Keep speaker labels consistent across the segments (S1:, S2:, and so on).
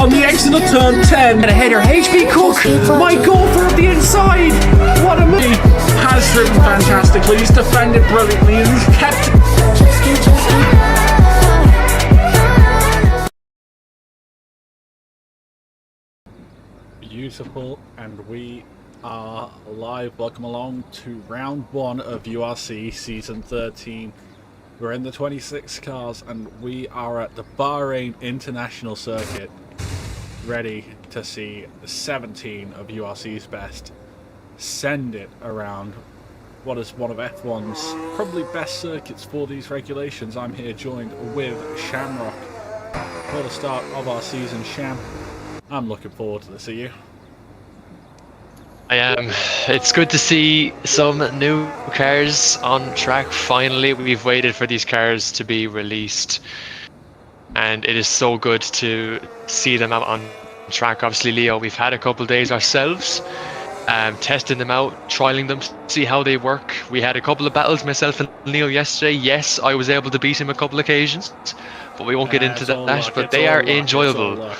S1: on the exit of turn 10. And a header, HP Cook, my golfer at the inside. What a move. Has driven fantastically, he's defended brilliantly, and he's kept beautiful. And we are live. Welcome along to round 1 of URC season 13. We're in the 26 cars and we are at the Bahrain International Circuit, ready to see 17 of URC's best send it around what is one of F1's probably best circuits for these regulations. I'm here joined with Shamrock for the start of our season. Sham, I'm looking forward to this. Are you?
S2: I am. It's good to see some new cars on track. Finally, we've waited for these cars to be released, and it is so good to see them out on track. Obviously, Leo, we've had a couple of days ourselves, testing them out, trialing them, see how they work. We had a couple of battles, myself and Leo, yesterday. Yes, I was able to beat him a couple of occasions, but we won't get into that. But they are enjoyable.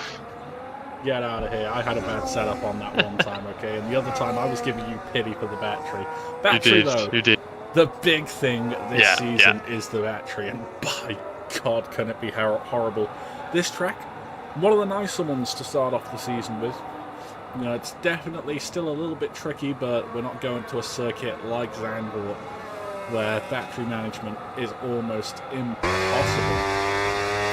S1: Get out of here. I had a bad setup on that one time, okay? And the other time I was giving you pity for the battery.
S2: You did.
S1: The big thing this season is the battery, and by God, can it be horrible. This track, one of the nicer ones to start off the season with. You know, it's definitely still a little bit tricky, but we're not going to a circuit like Zandvoort, where battery management is almost impossible.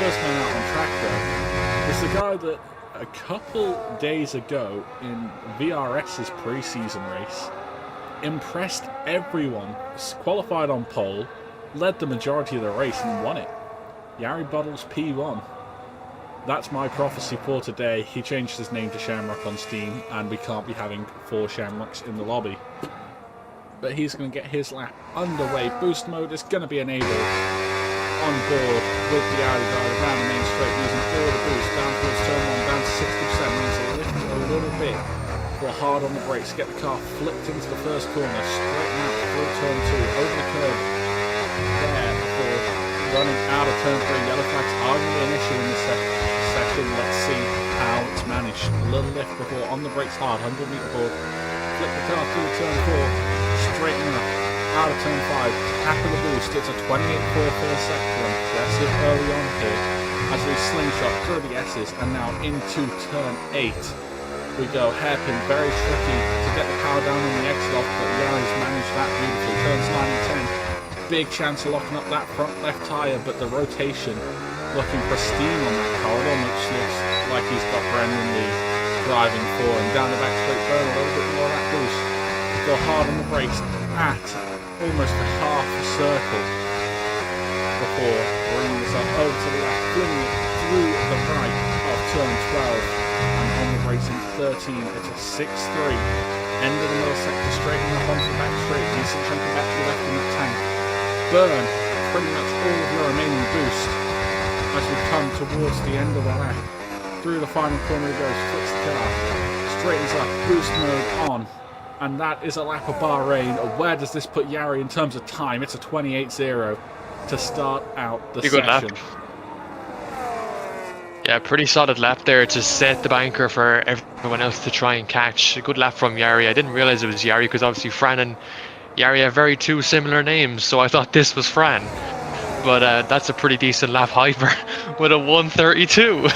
S1: First man out on track, though, is the guy that a couple days ago in VRS's pre-season race impressed everyone, qualified on pole, led the majority of the race and won it. Yari Bottles P1. That's my prophecy for today. He changed his name to Shamrock on Steam, and we can't be having 4 Shamrocks in the lobby. But he's going to get his lap underway. Boost mode is going to be enabled on board with the Audi guy around the main straight, using all the boost down towards turn 1, down to 60%, means it lifts a little bit. Go hard on the brakes, get the car flipped into the first corner, straighten out through turn 2, over the curb there before running out of turn 3. Yellow flags are going to be an issue in this section. Let's see how it's managed. A little lift before on the brakes hard, 100 meter board, flip the car through turn 4, straighten up. Out of turn 5, tap of the boost. It's a 28.4 first sector, impressive early on here as we slingshot through the S's, and now into turn 8 we go. Hairpin, very tricky to get the car down on the exit off, but Yari's managed that beautifully. Turns 9 and 10, big chance of locking up that front left tyre, but the rotation looking pristine on that corridor, which looks like he's got Brendan Lee driving for him. Down the back straight, burn a little bit more of that boost. Go hard on the brakes at almost a half a circle before bringing this up over to the left, flinging it through the right of turn 12, and on the brakes in 13. It's a 6-3. End of the middle sector, straightening up onto the back straight. Decent chunk of battery left in the tank. Burn pretty much all of your remaining boost as we come towards the end of the lap. Through the final corner he goes, flicks the car, straightens up, boost mode on. And that is a lap of Bahrain. Where does this put Yari in terms of time? It's a 28.0 to start out the session. Good lap.
S2: Yeah, pretty solid lap there to set the banker for everyone else to try and catch. A good lap from Yari. I didn't realize it was Yari because obviously Fran and Yari have very two similar names, so I thought this was Fran. But that's a pretty decent lap. Hyper with a 132.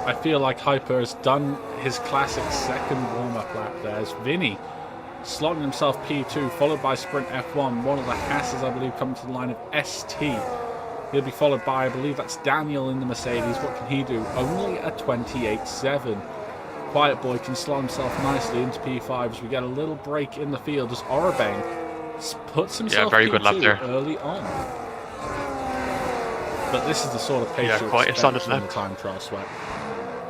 S1: I feel like Hyper has done his classic second warm-up lap there as Vinny slotting himself P2, followed by Sprint F1. One of the Hasses, I believe, coming to the line of ST. He'll be followed by, I believe that's Daniel in the Mercedes. What can he do? Only a 28.7. Quiet Boy can slot himself nicely into P5 as we get a little break in the field as Orabang puts himself
S2: very
S1: P2
S2: good lap there
S1: early on. But this is the sort of pace you
S2: quite
S1: expect from the time trial sweat.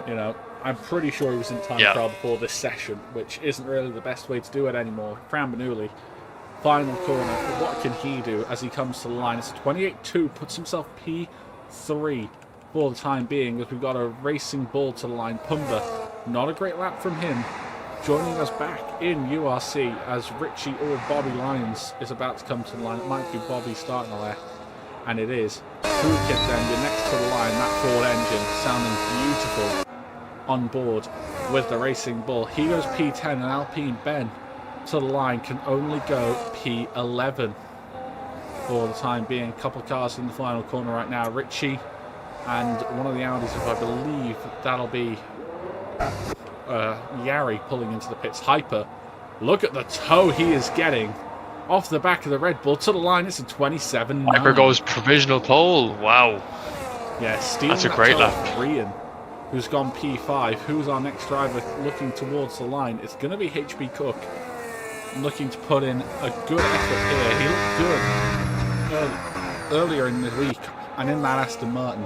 S1: You know, I'm pretty sure he was in time trial before this session, which isn't really the best way to do it anymore. Fran Bernoulli, final corner. What can he do as he comes to the line? It's a 28.2, puts himself P3 for the time being, as we've got a racing ball to the line. Pumba, not a great lap from him. Joining us back in URC as Richie or Bobby Lyons is about to come to the line. It might be Bobby starting the left, and it is. Toolkit then, you're next to the line, that Ford engine sounding beautiful. on board with the Racing Bull. He goes P10 and Alpine Ben to the line can only go P11 for the time being. A couple of cars in the final corner right now. Richie and one of the Audis, if I believe that'll be Yari pulling into the pits. Hyper, look at the tow he is getting off the back of the Red Bull to the line. It's a 27.9.
S2: Hyper goes provisional pole. Wow.
S1: Yeah, stealing
S2: that's a
S1: that
S2: great
S1: tow
S2: lap.
S1: from Rian, who's gone P5. Who's our next driver looking towards the line? It's going to be HB Cook, looking to put in a good effort here. He looked good earlier in the week and in that Aston Martin.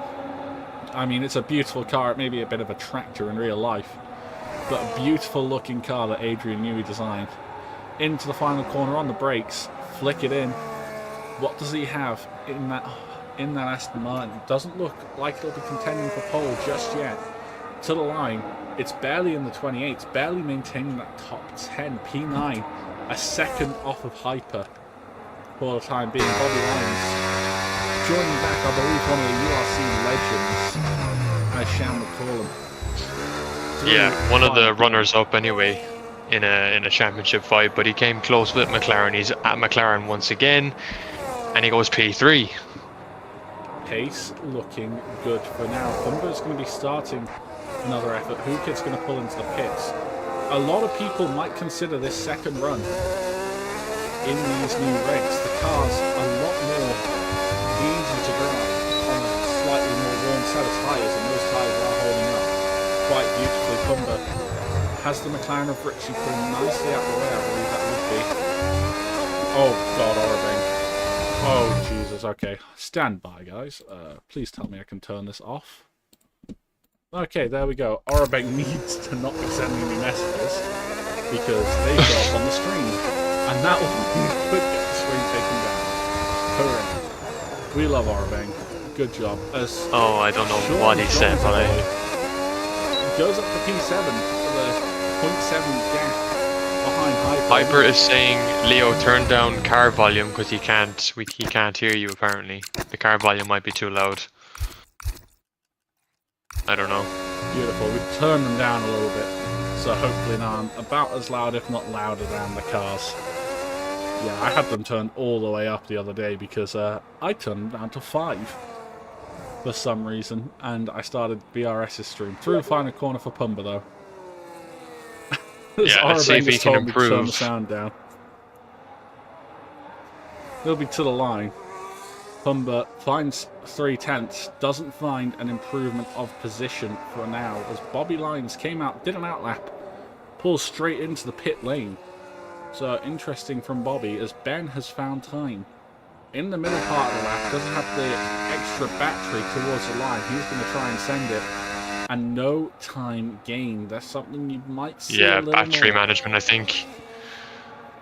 S1: I mean, it's a beautiful car. It may be a bit of a tractor in real life, but a beautiful looking car that Adrian Newey designed. Into the final corner on the brakes, flick it in. What does he have in that Aston Martin? Doesn't look like it'll be contending for pole just yet. To the line, it's barely in the 28s, barely maintaining that top 10. P9, a second off of Hyper for the time being. Bobby Lines joining back, I believe, one of the URC legends, as Sean would call him.
S2: Yeah, one of the runners up anyway in a championship fight, but he came close with McLaren. He's at McLaren once again, and he goes P3.
S1: Pace looking good for now. Thumber's going to be starting another effort. Hukit's going to pull into the pits. A lot of people might consider this second run in these new regs. The car's a lot more easy to drive on a slightly more worn set of tyres, and those tyres are holding up quite beautifully. Thumber has the McLaren of Richie pulling nicely out the way, I believe that would be. Oh god, Orbing. Oh Jesus, okay. Stand by, guys. Please tell me I can turn this off. Okay, there we go. Orbing needs to not be sending me messages because they go up on the screen. And that one could get the screen taken down. Hooray. We love Orbing. Good job.
S2: I don't know what he said, but
S1: goes up to P7 for the 0.7 gap behind Hyper.
S2: Hyper is saying, Leo, turn down car volume because he can't hear you apparently. The car volume might be too loud. I don't know.
S1: Beautiful. We've turned them down a little bit, so hopefully now I'm about as loud, if not louder, than the cars. Yeah, I had them turned all the way up the other day because I turned them down to 5 for some reason, and I started BRS's stream. Through the final corner for Pumba, though.
S2: Yeah, let's see if he can improve.
S1: Turn the sound down. He'll be to the line. Pumba finds 3/10, doesn't find an improvement of position for now, as Bobby Lines came out, did an outlap, pulls straight into the pit lane. So interesting from Bobby, as Ben has found time in the middle part of the lap, doesn't have the extra battery towards the line. He's going to try and send it, and no time gained. That's something you might see a little
S2: battery
S1: more.
S2: management, I think,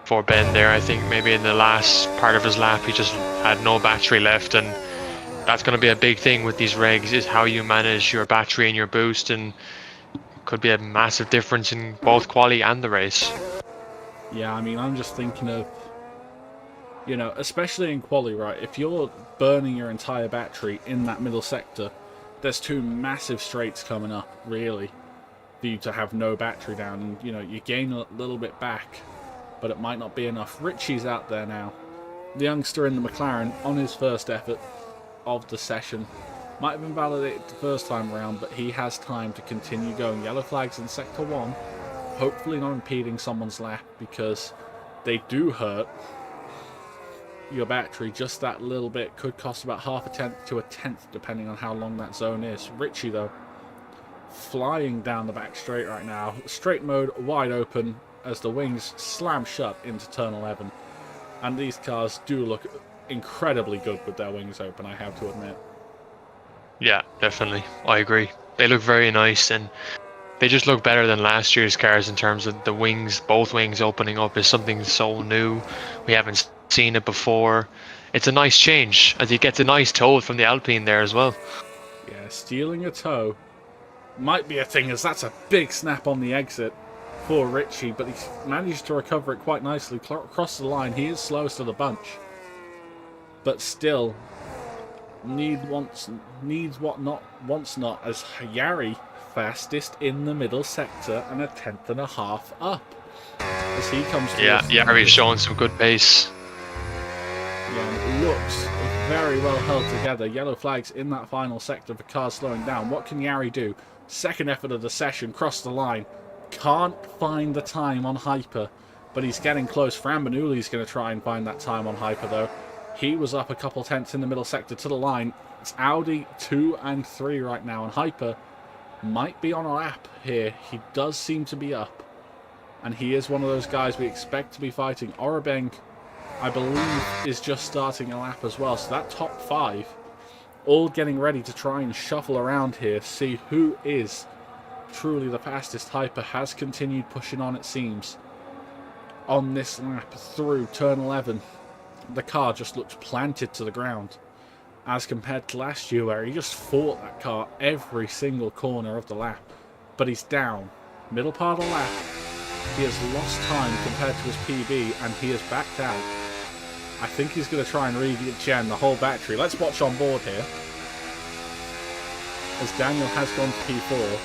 S2: for Ben there. I think maybe in the last part of his lap he just had no battery left, and that's going to be a big thing with these regs, is how you manage your battery and your boost, and could be a massive difference in both quali and the race.
S1: Yeah, I mean, I'm just thinking of, you know, especially in quali, right? If you're burning your entire battery in that middle sector, there's 2 massive straights coming up, really, for you to have no battery down. And, you know, you gain a little bit back, but it might not be enough. Richie's out there now. The youngster in the McLaren on his first effort of the session. Might have been validated the first time around, but he has time to continue going. Yellow flags in Sector 1. Hopefully not impeding someone's lap, because they do hurt your battery just that little bit. Could cost about half a tenth to a tenth depending on how long that zone is. Richie, though, flying down the back straight right now. Straight mode wide open as the wings slam shut into turn 11. And these cars do look incredibly good with their wings open, I have to admit.
S2: Yeah, definitely. I agree. They look very nice, and they just look better than last year's cars in terms of the wings. Both wings opening up is something so new. We haven't seen it before. It's a nice change, as he gets a nice toe from the Alpine there as well.
S1: Yeah, stealing a toe might be a thing, as that's a big snap on the exit for Richie, but he's managed to recover it quite nicely. Across the line, he is slowest of the bunch, but still needs what not, wants not, as Yari fastest in the middle sector and a 10.5 up. As he comes to
S2: Yari's showing some good pace.
S1: Yeah, it looks very well held together. Yellow flags in that final sector for cars slowing down. What can Yari do? Second effort of the session, cross the line. Can't find the time on Hyper, but he's getting close. Fran Benuli's going to try and find that time on Hyper, though. He was up a couple tenths in the middle sector to the line. It's Audi 2 and 3 right now, and Hyper might be on a lap here. He does seem to be up, and he is one of those guys we expect to be fighting. Orabeng, I believe, is just starting a lap as well, so that top 5 all getting ready to try and shuffle around here, see who is truly the fastest. Hyper has continued pushing on, it seems, on this lap through turn 11. The car just looks planted to the ground as compared to last year, where he just fought that car every single corner of the lap. But he's down. Middle part of the lap, he has lost time compared to his PB, and he has backed out. I think he's going to try and regen the whole battery. Let's watch on board here, as Daniel has gone to P4.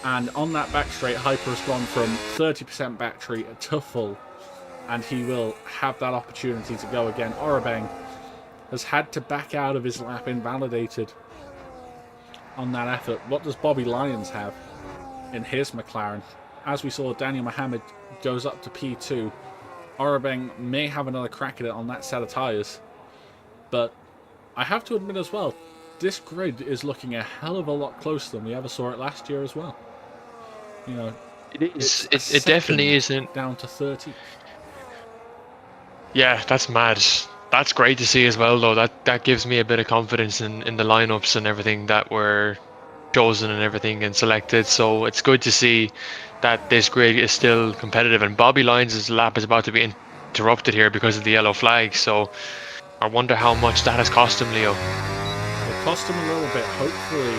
S1: And on that back straight, Hyper has gone from 30% battery to full, and he will have that opportunity to go again. Orabeng has had to back out of his lap, invalidated on that effort. What does Bobby Lyons have in his McLaren? As we saw, Daniel Mohammed goes up to P2. Orabeng may have another crack at it on that set of tyres, but I have to admit as well, this grid is looking a hell of a lot closer than we ever saw it last year as well. You know,
S2: it is. It definitely isn't
S1: down to 30.
S2: Yeah, that's mad. That's great to see as well, though. That gives me a bit of confidence in the lineups and everything that were chosen and everything and selected. So it's good to see that this grid is still competitive. And Bobby Lyons' lap is about to be interrupted here because of the yellow flag. So I wonder how much that has cost him, Leo.
S1: It cost him a little bit. Hopefully,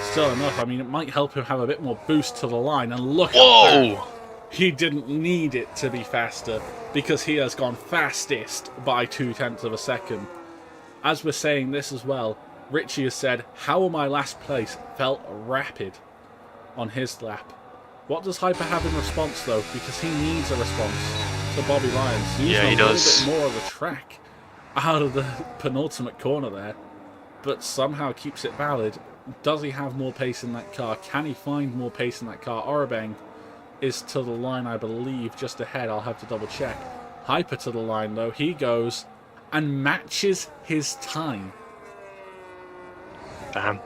S1: still enough. I mean, it might help him have a bit more boost to the line. And look at that. He didn't need it to be faster, because he has gone fastest by 0.2 of a second. As we're saying this as well, Richie has said, how will my last place felt rapid on his lap. What does Hyper have in response, though? Because he needs a response to Bobby Lyons. He does. A little bit more of a track out of the penultimate corner there, but somehow keeps it valid. Does he have more pace in that car? Can he find more pace in that car? Orabeng is to the line, I believe, just ahead. I'll have to double check. Hyper to the line, though. He goes and matches his time.
S2: Damn.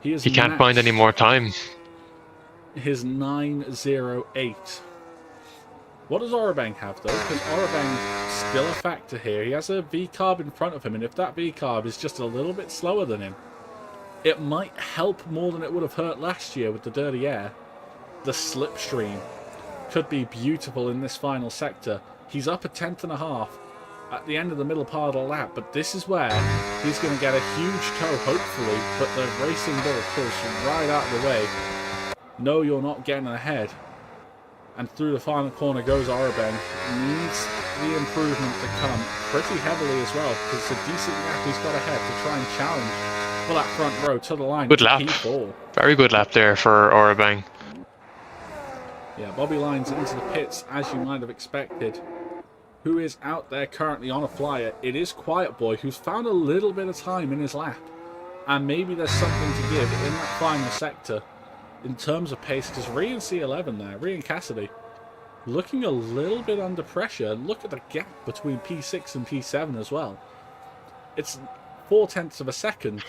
S1: He
S2: can't find any more time.
S1: His 9.08. What does Orabeng have, though? Because Orabeng's still a factor here. He has a V-carb in front of him, and if that V-carb is just a little bit slower than him, it might help more than it would have hurt last year with the dirty air. The slipstream could be beautiful in this final sector. He's up a 10.5 at the end of the middle part of the lap, but this is where he's going to get a huge toe, hopefully, but the racing ball pulls right out of the way. No, you're not getting ahead. And through the final corner goes Orabeng. Needs the improvement to come pretty heavily as well, because it's a decent lap he's got ahead to try and challenge for that front row to the line.
S2: Good lap.
S1: P4.
S2: Very good lap there for Orabeng.
S1: Yeah, Bobby Lyons into the pits, as you might have expected. Who is out there currently on a flyer? It is Quiet Boy, who's found a little bit of time in his lap. And maybe there's something to give in that final sector in terms of pace, because Rhee and C11 there, Rhee and Cassidy, looking a little bit under pressure. Look at the gap between P6 and P7 as well. It's 0.4 of a second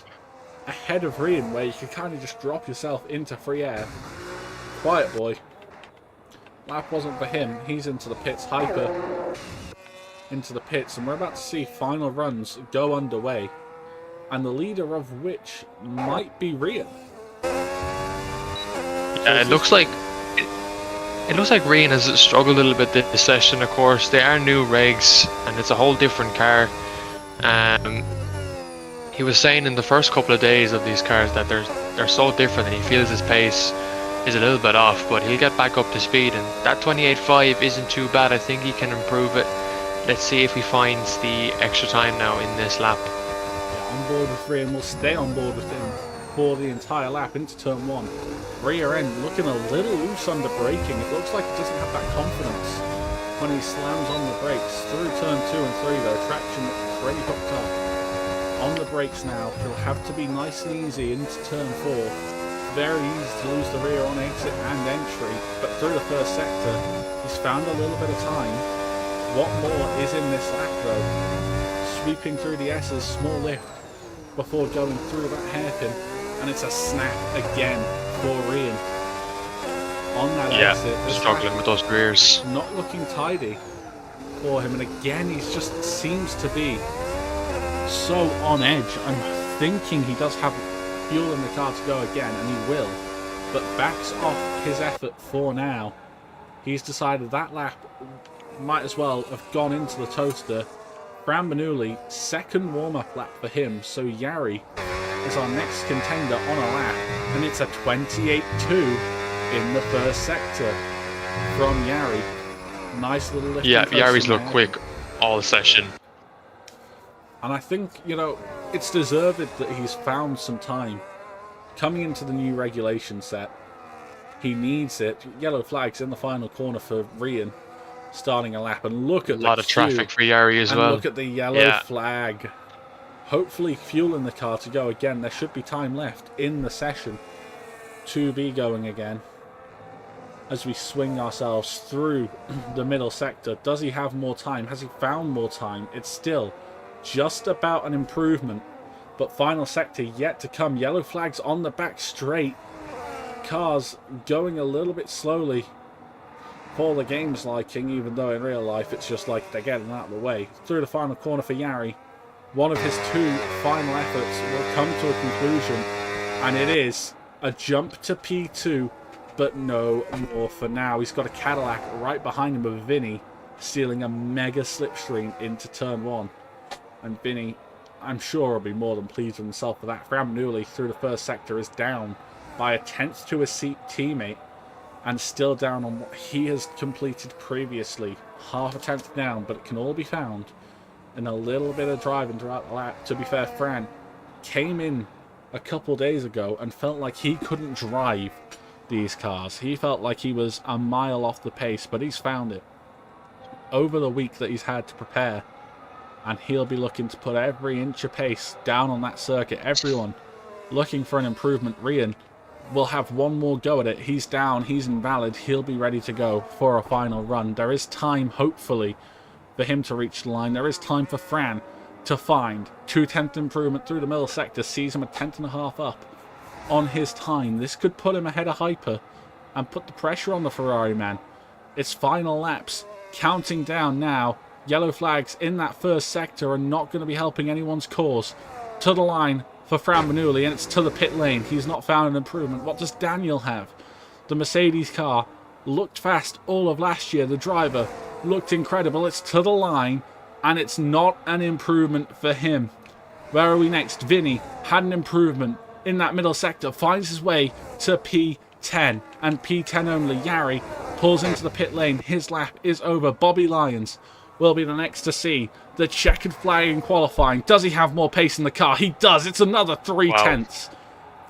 S1: ahead of Rhee, where you can kind of just drop yourself into free air. Quiet Boy. Lap wasn't for him. He's into the pits. Hyper into the pits. And we're about to see final runs go underway. And the leader of which might be Rian.
S2: Yeah, it looks like Rian has struggled a little bit this session, of course. They are new regs, and it's a whole different car. He was saying in the first couple of days of these cars that they're so different, and he feels his pace is a little bit off, but he'll get back up to speed, and that 28.5 isn't too bad. I think he can improve it. Let's see if he finds the extra time now in this lap.
S1: Yeah, on board with Rian. We'll stay on board with him for the entire lap into turn 1. Rear end looking a little loose under braking. It looks like he doesn't have that confidence when he slams on the brakes. Through turn 2 and 3 though, traction pretty hooked up. On the brakes now, he'll have to be nice and easy into turn 4. Very easy to lose the rear on exit and entry, but through the first sector, he's found a little bit of time. What more is in this lap though? Sweeping through the S's, small lift before going through that hairpin, and it's a snap again for Rian. On that exit,
S2: struggling with those rears.
S1: Not looking tidy for him, and again he just seems to be so on edge. I'm thinking he does have fuel in the car to go again, and he will, but backs off his effort for now. He's decided that lap might as well have gone into the toaster. Fran Bernoulli, second warm-up lap for him, so Jari is our next contender on a lap, and it's a 28-2 in the first sector from Jari. Nice little lift.
S2: Yeah, Jari's looked quick all session.
S1: And I think, you know, it's deserved that he's found some time. Coming into the new regulation set, he needs it. Yellow flags in the final corner for Rian, starting a lap. And look at
S2: a lot of traffic for Jari as well.
S1: Look at the yellow flag. Hopefully fuel in the car to go again. There should be time left in the session to be going again. As we swing ourselves through the middle sector, does he have more time? Has he found more time? It's still just about an improvement, but final sector yet to come. Yellow flags on the back straight. Cars going a little bit slowly for the game's liking, even though in real life it's just like they're getting out of the way. Through the final corner for Jari. One of his 2 final efforts will come to a conclusion, and it is a jump to P2, but no more for now. He's got a Cadillac right behind him with Vinny, stealing a mega slipstream into turn 1. And Vinny, I'm sure, will be more than pleased with himself for that. Fran Bernoulli through the first sector is down by a tenth to his teammate, and still down on what he has completed previously. Half a tenth down, but it can all be found in a little bit of driving throughout the lap. To be fair, Fran came in a couple days ago and felt like he couldn't drive these cars. He felt like he was a mile off the pace, but he's found it over the week that he's had to prepare, and he'll be looking to put every inch of pace down on that circuit. Everyone looking for an improvement. Rian will have one more go at it. He's down, he's invalid, he'll be ready to go for a final run. There is time, hopefully, for him to reach the line. There is time for Fran to find 2/10 improvement through the middle sector, sees him a 10.5 up on his time. This could put him ahead of Hyper and put the pressure on the Ferrari man. It's final laps, counting down now. Yellow flags in that first sector are not going to be helping anyone's cause. To the line for Fran Bernoulli, and it's to the pit lane. He's not found an improvement. What does Daniel have? The Mercedes car looked fast all of last year. The driver looked incredible. It's to the line, and it's not an improvement for him. Where are we next? Vinny had an improvement in that middle sector, finds his way to P10, and P10 only. Jari pulls into the pit lane. His lap is over. Bobby Lyons will be the next to see the checkered flag in qualifying. Does he have more pace in the car? He does. It's another 3/10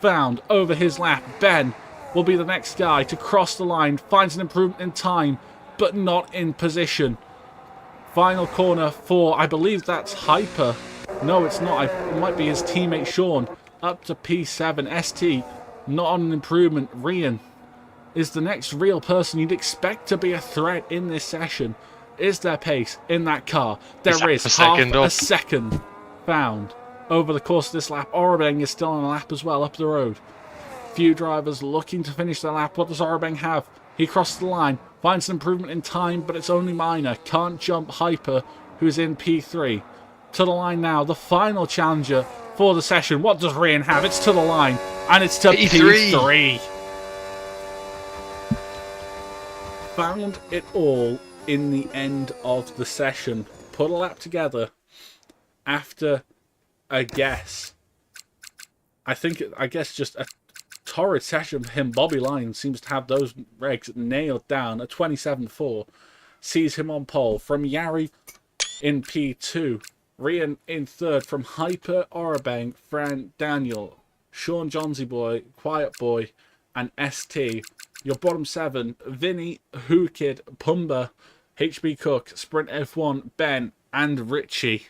S1: found over his lap. Ben will be the next guy to cross the line. Finds an improvement in time, but not in position. Final corner for, I believe that's Hyper. No, it's not. It might be his teammate Sean. Up to P7. ST, not on an improvement. Rian is the next real person you'd expect to be a threat in this session. Is there pace in that car? There is. Half a second found over the course of this lap. Orabeng is still on a lap as well up the road. Few drivers looking to finish their lap. What does Orabeng have? He crosses the line, finds an improvement in time, but it's only minor. Can't jump Hyper, who's in P3. To the line now, the final challenger for the session. What does Rian have? It's to the line, and it's to P3. Found it all in the end of the session. Put a lap together after, I guess just a torrid session for him. Bobby Lyons seems to have those regs nailed down. A 27.4 sees him on pole. From Jari in P2. Rian in third. From Hyper, Orabeng, Fran, Daniel, Sean Johnsy Boy, Quiet Boy, and ST. Your bottom 7, Vinny, Who Kid, Pumba, HB Cook, Sprint F1, Ben, and Richie.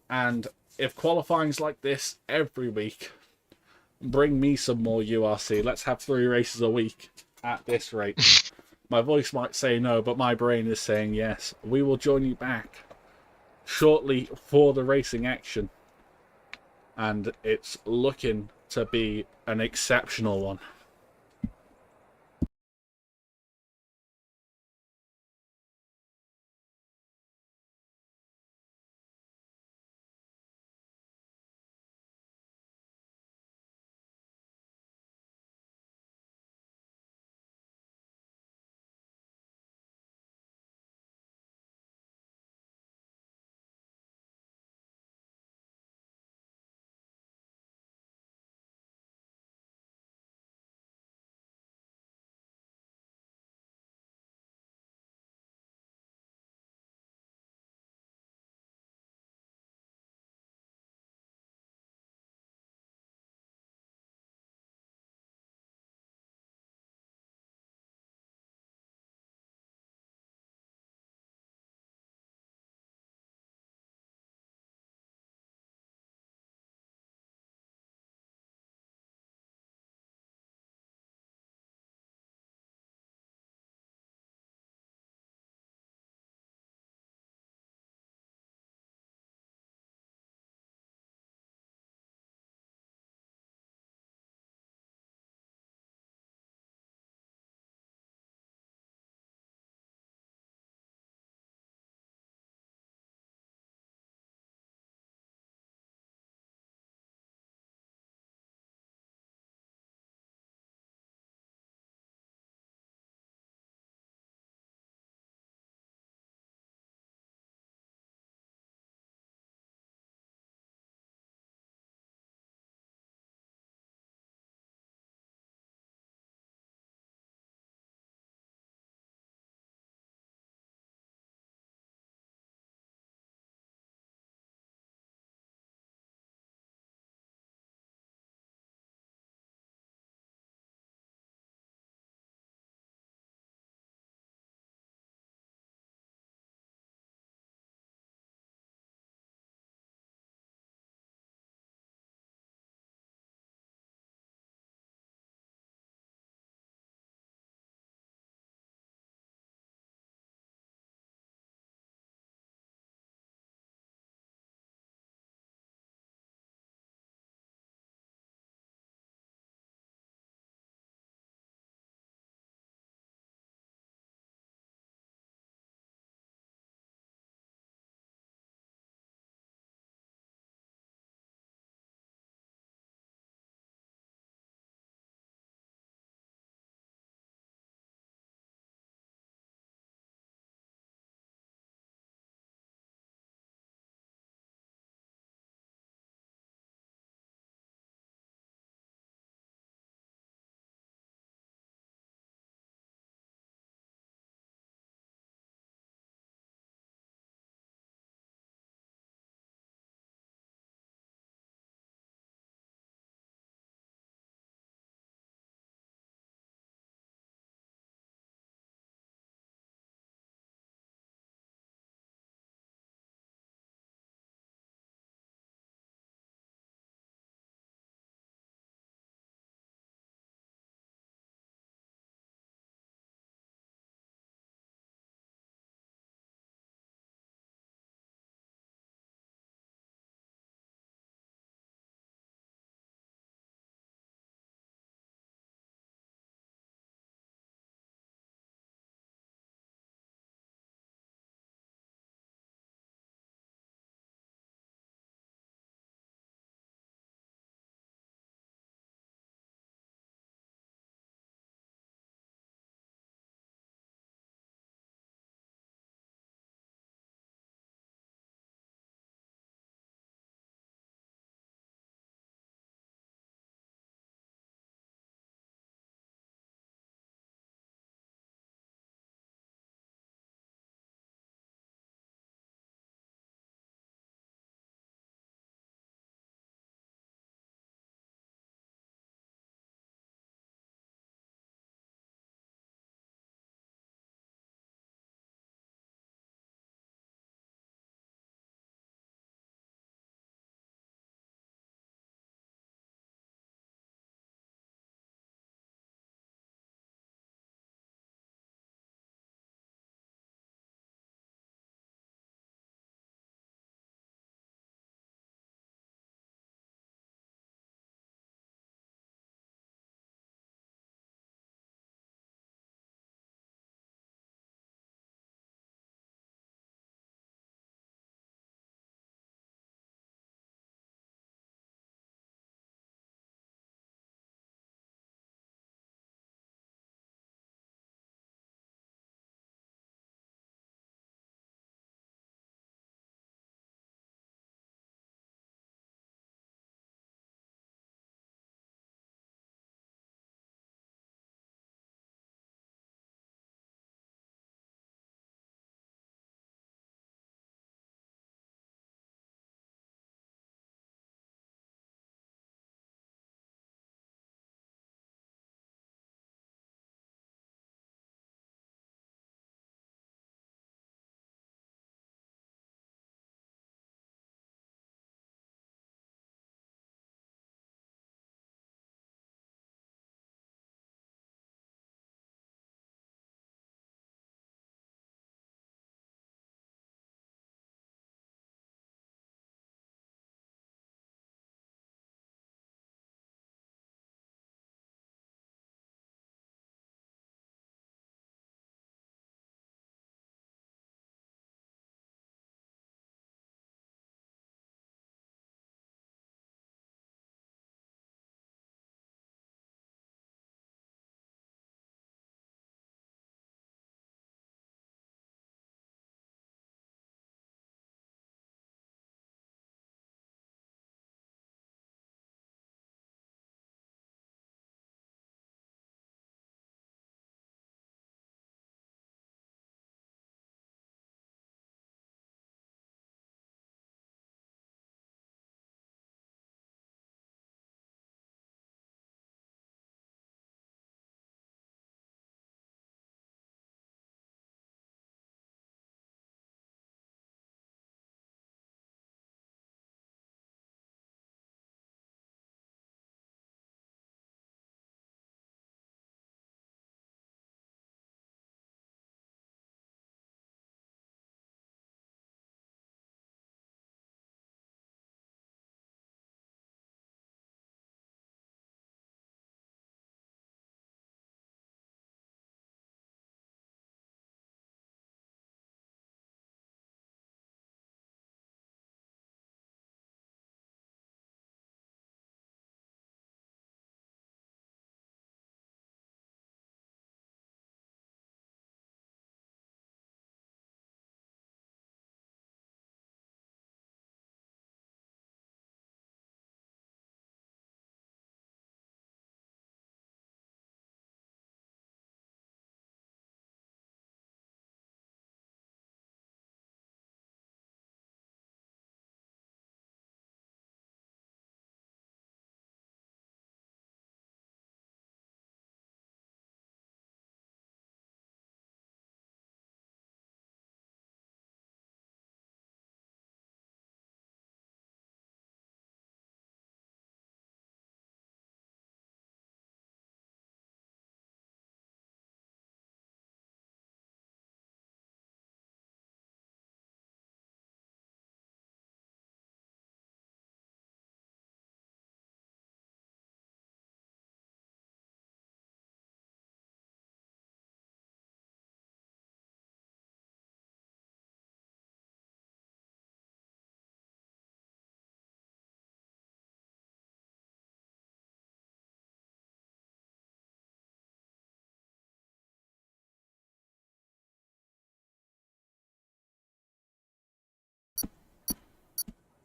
S1: And if qualifying's like this every week, bring me some more URC. Let's have 3 races a week at this rate. My voice might say no, but my brain is saying yes. We will join you back shortly for the racing action. And it's looking to be an exceptional one.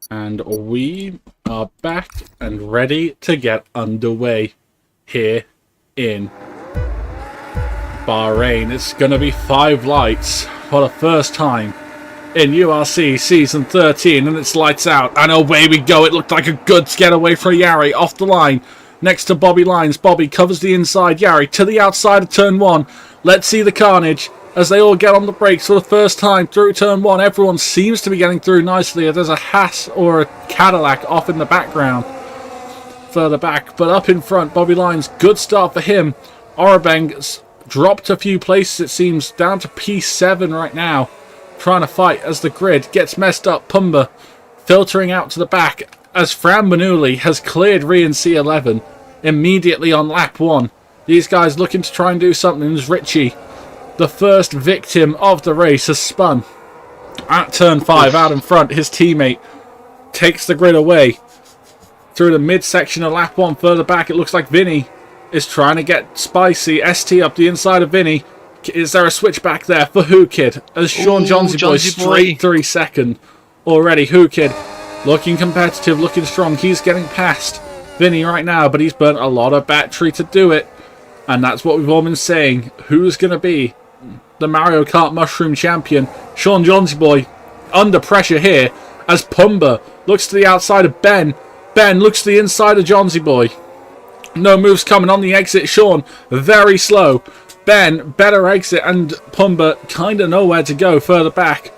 S1: And we are back and ready to get underway here in Bahrain. It's going to be 5 lights for the first time in URC Season 13, and it's lights out. And away we go. It looked like a good getaway for Yari off the line next to Bobby Lines. Bobby covers the inside. Yari to the outside of turn 1. Let's see the carnage as they all get on the brakes for the first time through turn 1. Everyone seems to be getting through nicely. There's a Haas or a Cadillac off in the background further back, but up in front, Bobby Lines, good start for him. Orabeng's dropped a few places, it seems, down to P7 right now, trying to fight as the grid gets messed up. Pumba filtering out to the back as Fran Bernoulli has cleared Rian C11 immediately on lap 1. These guys looking to try and do something as Richie, the first victim of the race, has spun at turn 5 out in front. His teammate takes the grid away through the midsection of lap 1. Further back, it looks like Vinny is trying to get spicy. ST up the inside of Vinny. Is there a switchback there for Who Kid? As Sean Johnsy Boy straight through second already. Who Kid looking competitive, looking strong. He's getting past Vinny right now, but he's burnt a lot of battery to do it. And that's what we've all been saying. Who's going to be the Mario Kart Mushroom Champion? Sean Johnsy Boy under pressure here as Pumba looks to the outside of Ben. Ben looks to the inside of Johnsy Boy. No moves coming on the exit. Sean very slow. Ben better exit, and Pumba kind of nowhere to go further back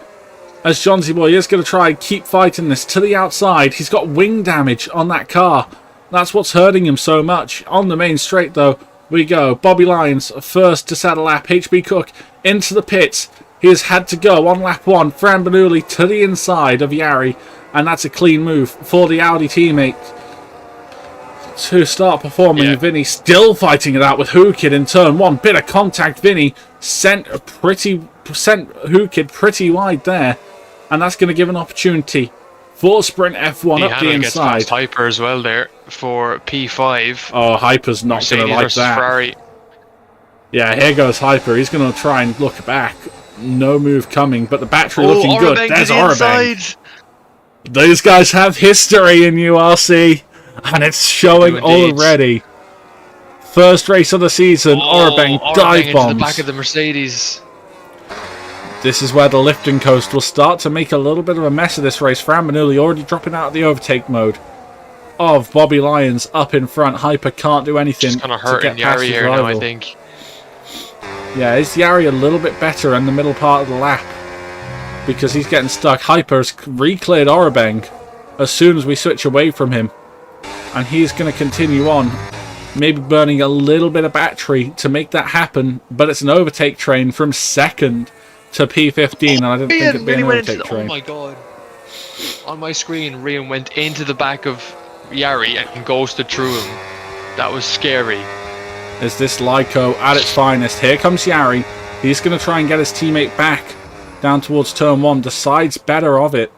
S1: as Johnsy Boy is going to try and keep fighting this to the outside. He's got wing damage on that car. That's what's hurting him so much. On the main straight though we go. Bobby Lyons first to set a lap. HB Cook into the pits. He has had to go on lap 1. Fran Bernoulli to the inside of Yari, and that's a clean move for the Audi teammate to start performing. Yeah. Vinny still fighting it out with Who Kid in turn 1. Bit of contact. Vinny sent Who Kid pretty wide there, and that's going to give an opportunity for Sprint F1 up the inside.
S2: Gets Hyper as well there for P5.
S1: Oh, Hyper's not going to like that. Ferrari. Yeah, here goes Hyper. He's going to try and look back. No move coming, but the battery looking good. There's Orabeng. Those guys have history in URC, and it's showing already. First race of the season, Orabeng dive bombs.
S2: Into the back of the Mercedes.
S1: This is where the lift and coast will start to make a little bit of a mess of this race. Fran Bernoulli already dropping out of the overtake mode of Bobby Lyons up in front. Hyper can't do anything.
S2: Just kind of hurting Yari here now, I think.
S1: Yeah, is Yari a little bit better in the middle part of the lap because he's getting stuck. Hyper's re-cleared Orabeng as soon as we switch away from him, and he's going to continue on, maybe burning a little bit of battery to make that happen, but it's an overtake train from second to P15, and I didn't think it'd be an overtake train.
S2: Oh my god. On my screen, Rian went into the back of Yari and ghosted through him. That was scary.
S1: Is this Lyco at its finest? Here comes Yari. He's going to try and get his teammate back down towards turn 1. Decides better of it.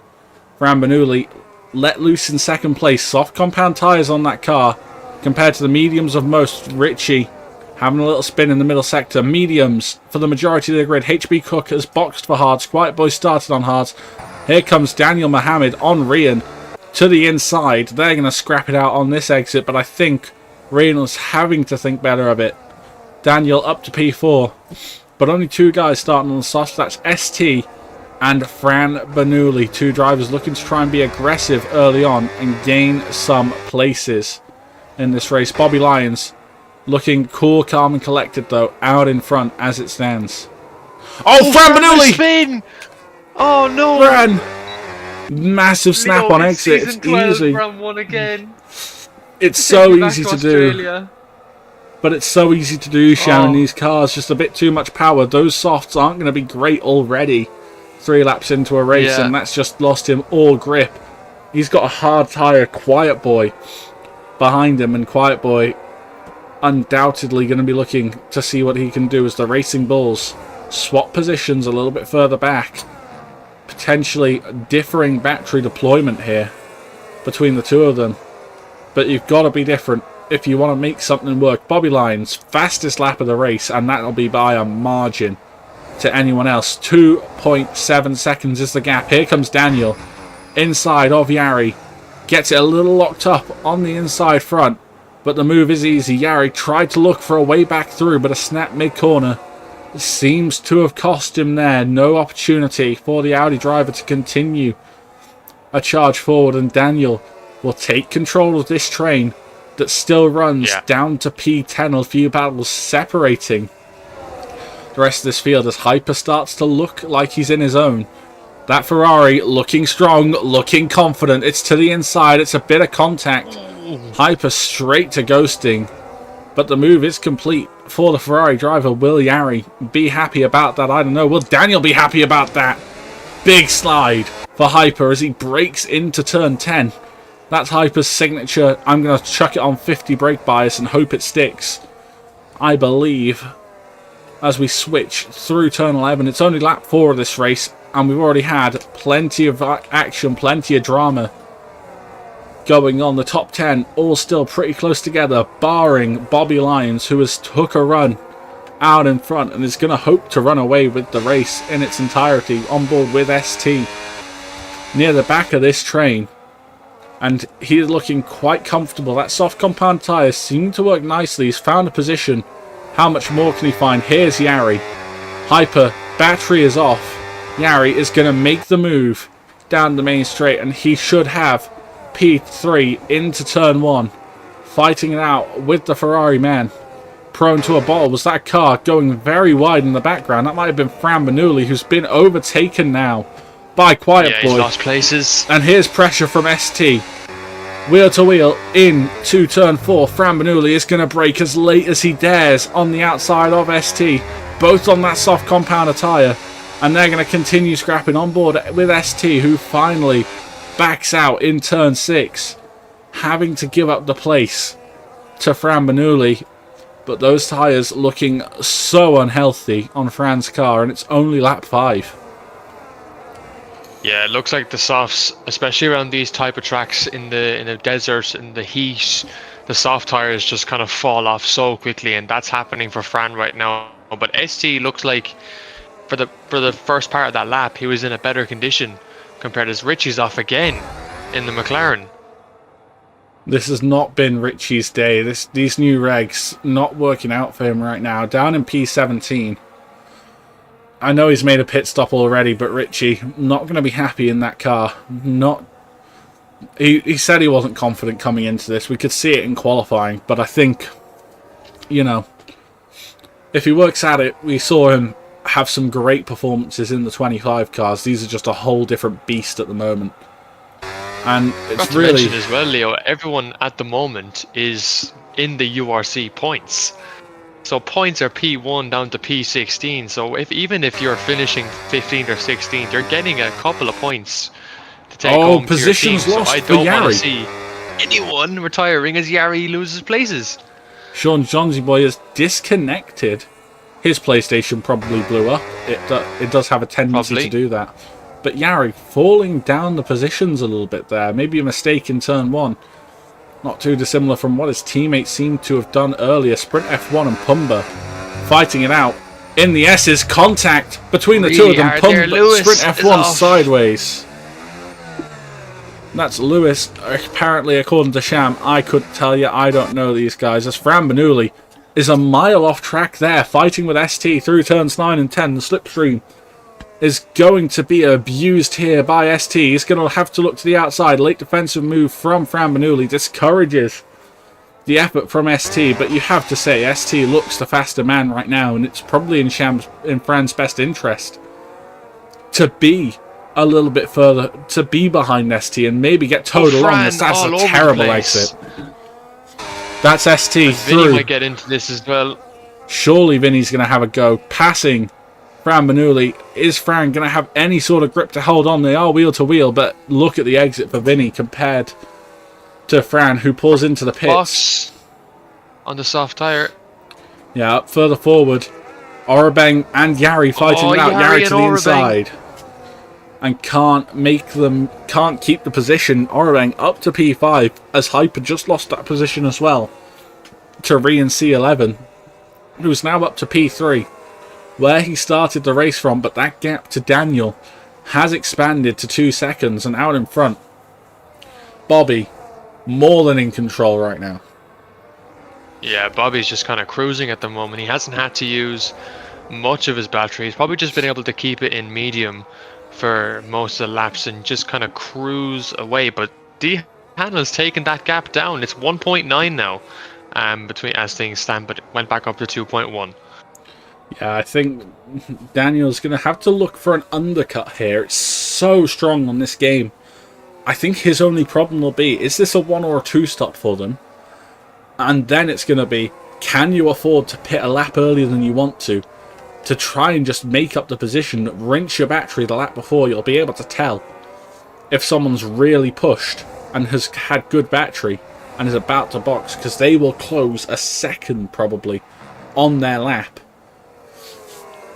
S1: Fran Bernoulli let loose in second place. Soft compound tyres on that car compared to the mediums of most. Richie having a little spin in the middle sector. Mediums for the majority of the grid. HB Cook has boxed for hards. Quiet Boy started on hards. Here comes Daniel Mohammed on Rian to the inside. They're going to scrap it out on this exit, but I think Rian was having to think better of it. Daniel up to P4, but only 2 guys starting on the soft. That's ST and Fran Bernoulli. 2 drivers looking to try and be aggressive early on and gain some places in this race. Bobby Lyons looking cool, calm and collected though, out in front as it stands. Oh, Fran Bernoulli!
S2: Spin! Oh no!
S1: Fran! Massive snap on exit. It's easy.
S2: Fran won again.
S1: It's so easy to do. But it's so easy to do, Shannon. These cars, just a bit too much power. Those softs aren't going to be great already 3 laps into a race, and that's just lost him all grip. He's got a hard tyre, Quiet Boy, behind him, and Quiet Boy undoubtedly going to be looking to see what he can do as the Racing Bulls swap positions a little bit further back. Potentially differing battery deployment here between the 2 of them. But you've got to be different if you want to make something work. Bobby Lyons, fastest lap of the race, and that'll be by a margin to anyone else. 2.7 seconds is the gap. Here comes Daniel. inside of Yari. Gets it a little locked up on the inside front, but the move is easy. Yari tried to look for a way back through, but a snap mid-corner seems to have cost him there. No opportunity for the Audi driver to continue a charge forward, and Daniel will take control of this train that still runs down to P10. A few battles separating the rest of this field as Hyper starts to look like he's in his own. That Ferrari looking strong, looking confident. It's to the inside. It's a bit of contact. Hyper straight to ghosting. But the move is complete for the Ferrari driver. Will Yari be happy about that? I don't know. Will Daniel be happy about that? Big slide for Hyper as he breaks into turn 10. That's Hyper's signature. I'm going to chuck it on 50 brake bias and hope it sticks. I believe as we switch through turn 11. It's only lap 4 of this race, and we've already had plenty of action, plenty of drama going on. The top 10 all still pretty close together, barring Bobby Lyons, who has took a run out in front and is going to hope to run away with the race in its entirety on board with ST near the back of this train. And he is looking quite comfortable. That soft compound tyres seem to work nicely. He's found a position. How much more can he find? Here's Yari. Hyper, battery is off. Yari is going to make the move down the main straight, and he should have P3 into turn 1. Fighting it out with the Ferrari man. Prone to a bottle. Was that car going very wide in the background? That might have been Fran Bernoulli, who's been overtaken now by Quiet Boy.
S2: He's lost places.
S1: And here's pressure from ST. Wheel to wheel into turn 4. Fran Bernoulli is going to brake as late as he dares on the outside of ST. Both on that soft compounder tyre. And they're going to continue scrapping on board with ST, who finally backs out in turn 6. Having to give up the place to Fran Bernoulli. But those tyres looking so unhealthy on Fran's car, and it's only lap 5.
S2: Yeah, it looks like the softs, especially around these type of tracks in the desert, in the heat, the soft tires just kind of fall off so quickly, and that's happening for Fran right now. But ST looks like for the first part of that lap, he was in a better condition compared as Richie's off again in the McLaren.
S1: This has not been Richie's day. These new regs not working out for him right now. Down in P17. I know he's made a pit stop already, but Richie not going to be happy in that car. He said he wasn't confident coming into this. We could see it in qualifying, but I think, you know, if he works at it, we saw him have some great performances in the 25 cars. These are just a whole different beast at the moment. And it's
S2: Not to
S1: really
S2: mention as well, Leo, everyone at the moment is in the URC points. So points are P1 down to P16. So even if you're finishing 15th or 16th, you're getting a couple of points to take home
S1: positions
S2: to your team.
S1: lost
S2: So I
S1: for
S2: don't want
S1: Yari.
S2: to see anyone retiring as Yari loses places.
S1: Sean Johnsy Boy has disconnected. His PlayStation probably blew up. It does have a tendency to do that. But Yari falling down the positions a little bit there. Maybe a mistake in turn 1. Not too dissimilar from what his teammates seem to have done earlier. Sprint F1 and Pumba fighting it out. In the S's, contact between the two of them. Pumba, Sprint F1 sideways. That's Lewis. Apparently, according to Sham, I couldn't tell you. I don't know these guys. As Fran Bernoulli is a mile off track there, fighting with ST through turns 9 and 10. The slipstream is going to be abused here by ST. He's going to have to look to the outside. Late defensive move from Fran Bernoulli discourages the effort from ST, but you have to say ST looks the faster man right now, and it's probably in Fran's best interest to be a little bit further, to be behind ST and maybe get towed along. That's a terrible exit. That's ST through.
S2: Vinny might get into this as well.
S1: Surely Vinny's going to have a go. Passing Fran Bernoulli. Is Fran going to have any sort of grip to hold on? They are wheel to wheel, but look at the exit for Vinny compared to Fran, who pulls into the pits.
S2: Boss on the soft tyre.
S1: Yeah, up further forward. Orabeng and Yari fighting it out. Yari to the inside. And can't keep the position. Orabeng up to P5 as Hyper just lost that position as well to Ree in C11, who's now up to P3, where he started the race from, but that gap to Daniel has expanded to 2 seconds, and out in front, Bobby, more than in control right now.
S2: Yeah, Bobby's just kind of cruising at the moment. He hasn't had to use much of his battery. He's probably just been able to keep it in medium for most of the laps and just kind of cruise away. But D Handel's taken that gap down. It's 1.9 now, between as things stand, but it went back up to 2.1.
S1: Yeah, I think Daniel's going to have to look for an undercut here. It's so strong on this game. I think his only problem will be, is this a 1 or a 2 stop for them? And then it's going to be, can you afford to pit a lap earlier than you want to try and just make up the position, rinse your battery the lap before? You'll be able to tell if someone's really pushed and has had good battery and is about to box, because they will close a second probably on their lap.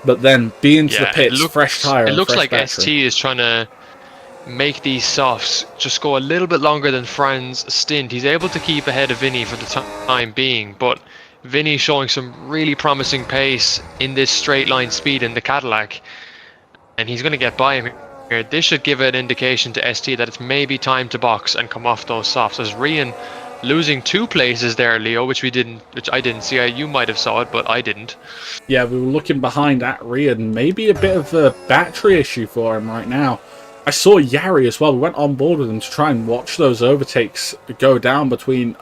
S1: But then be into the pits, fresh tyre.
S2: It looks
S1: fresh
S2: like
S1: battery.
S2: ST is trying to make these softs just go a little bit longer than Fran's stint. He's able to keep ahead of Vinny for the time being, but Vinny showing some really promising pace in this straight line speed in the Cadillac, and he's going to get by him here. This should give an indication to ST that it's maybe time to box and come off those softs, as Rian losing 2 places there, Leo, which I didn't see. You might have saw it, but I didn't.
S1: Yeah, we were looking behind at Rian. Maybe a bit of a battery issue for him right now. I saw Yari as well. We went on board with him to try and watch those overtakes go down between,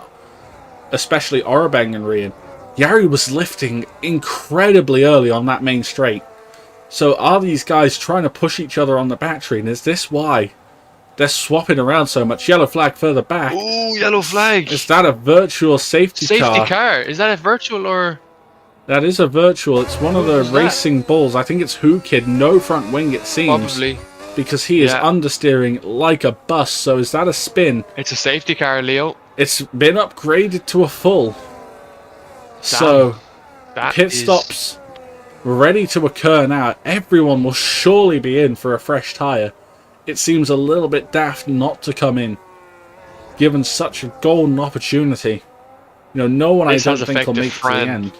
S1: especially Orabang and Rian. Yari was lifting incredibly early on that main straight. So are these guys trying to push each other on the battery? And is this why they're swapping around so much? Yellow flag further back.
S2: Ooh, yellow flag.
S1: Is that a virtual safety car?
S2: Safety car. Is that a virtual or?
S1: That is a virtual. It's one of the racing bulls. I think it's Who Kid. No front wing, it seems.
S2: Probably.
S1: Because he is understeering like a bus. So is that a spin?
S2: It's a safety car, Leo.
S1: It's been upgraded to a full. So pit stops ready to occur now. Everyone will surely be in for a fresh tyre. It seems a little bit daft not to come in, given such a golden opportunity. You know, no one I don't think will make it to the end.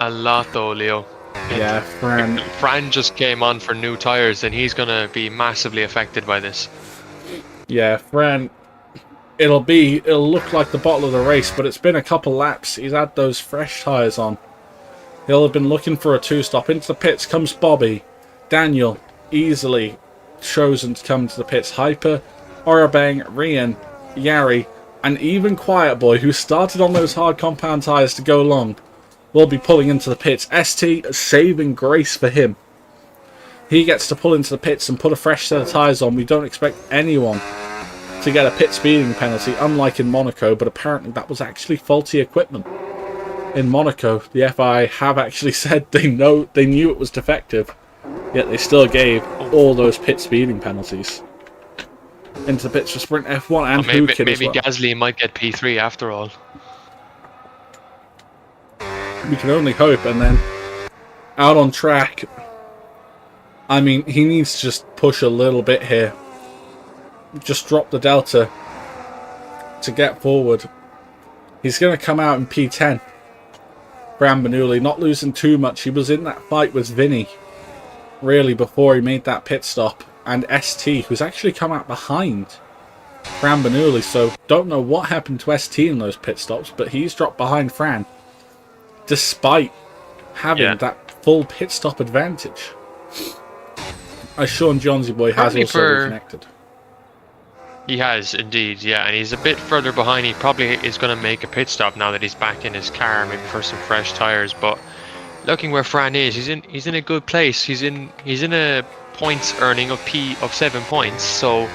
S2: A lot though, Leo.
S1: Yeah, Fran.
S2: If Fran just came on for new tyres, then he's going to be massively affected by this.
S1: Yeah, Fran. It'll look like the bottle of the race, but it's been a couple laps. He's had those fresh tyres on. He'll have been looking for a 2-stop. Into the pits comes Bobby. Daniel, easily chosen to come to the pits. Hyper, Orabang, Rian, Yari, and even Quiet Boy, who started on those hard compound tyres to go long, will be pulling into the pits. ST, a saving grace for him. He gets to pull into the pits and put a fresh set of tyres on. We don't expect anyone to get a pit speeding penalty, unlike in Monaco, but apparently that was actually faulty equipment. In Monaco, the FIA have actually said they knew it was defective, yet they still gave all those pit speeding penalties. Into the pits for Sprint F1 and
S2: maybe
S1: well.
S2: Gasly might get P3 after all.
S1: We can only hope. And then out on track, I mean, he needs to just push a little bit here. Just drop the delta to get forward. He's going to come out in P10. Bram Bernoulli, not losing too much. He was in that fight with Vinny, really, before he made that pit stop. And ST, who's actually come out behind Bram Bernoulli. So don't know what happened to ST in those pit stops, but he's dropped behind Fran, despite having that full pit stop advantage. As Sean Johnsy Boy has also reconnected.
S2: He has indeed, yeah, and he's a bit further behind. He probably is going to make a pit stop now that he's back in his car, maybe for some fresh tires. But looking where Fran is, he's in a good place. He's in a points earning of 7 points, so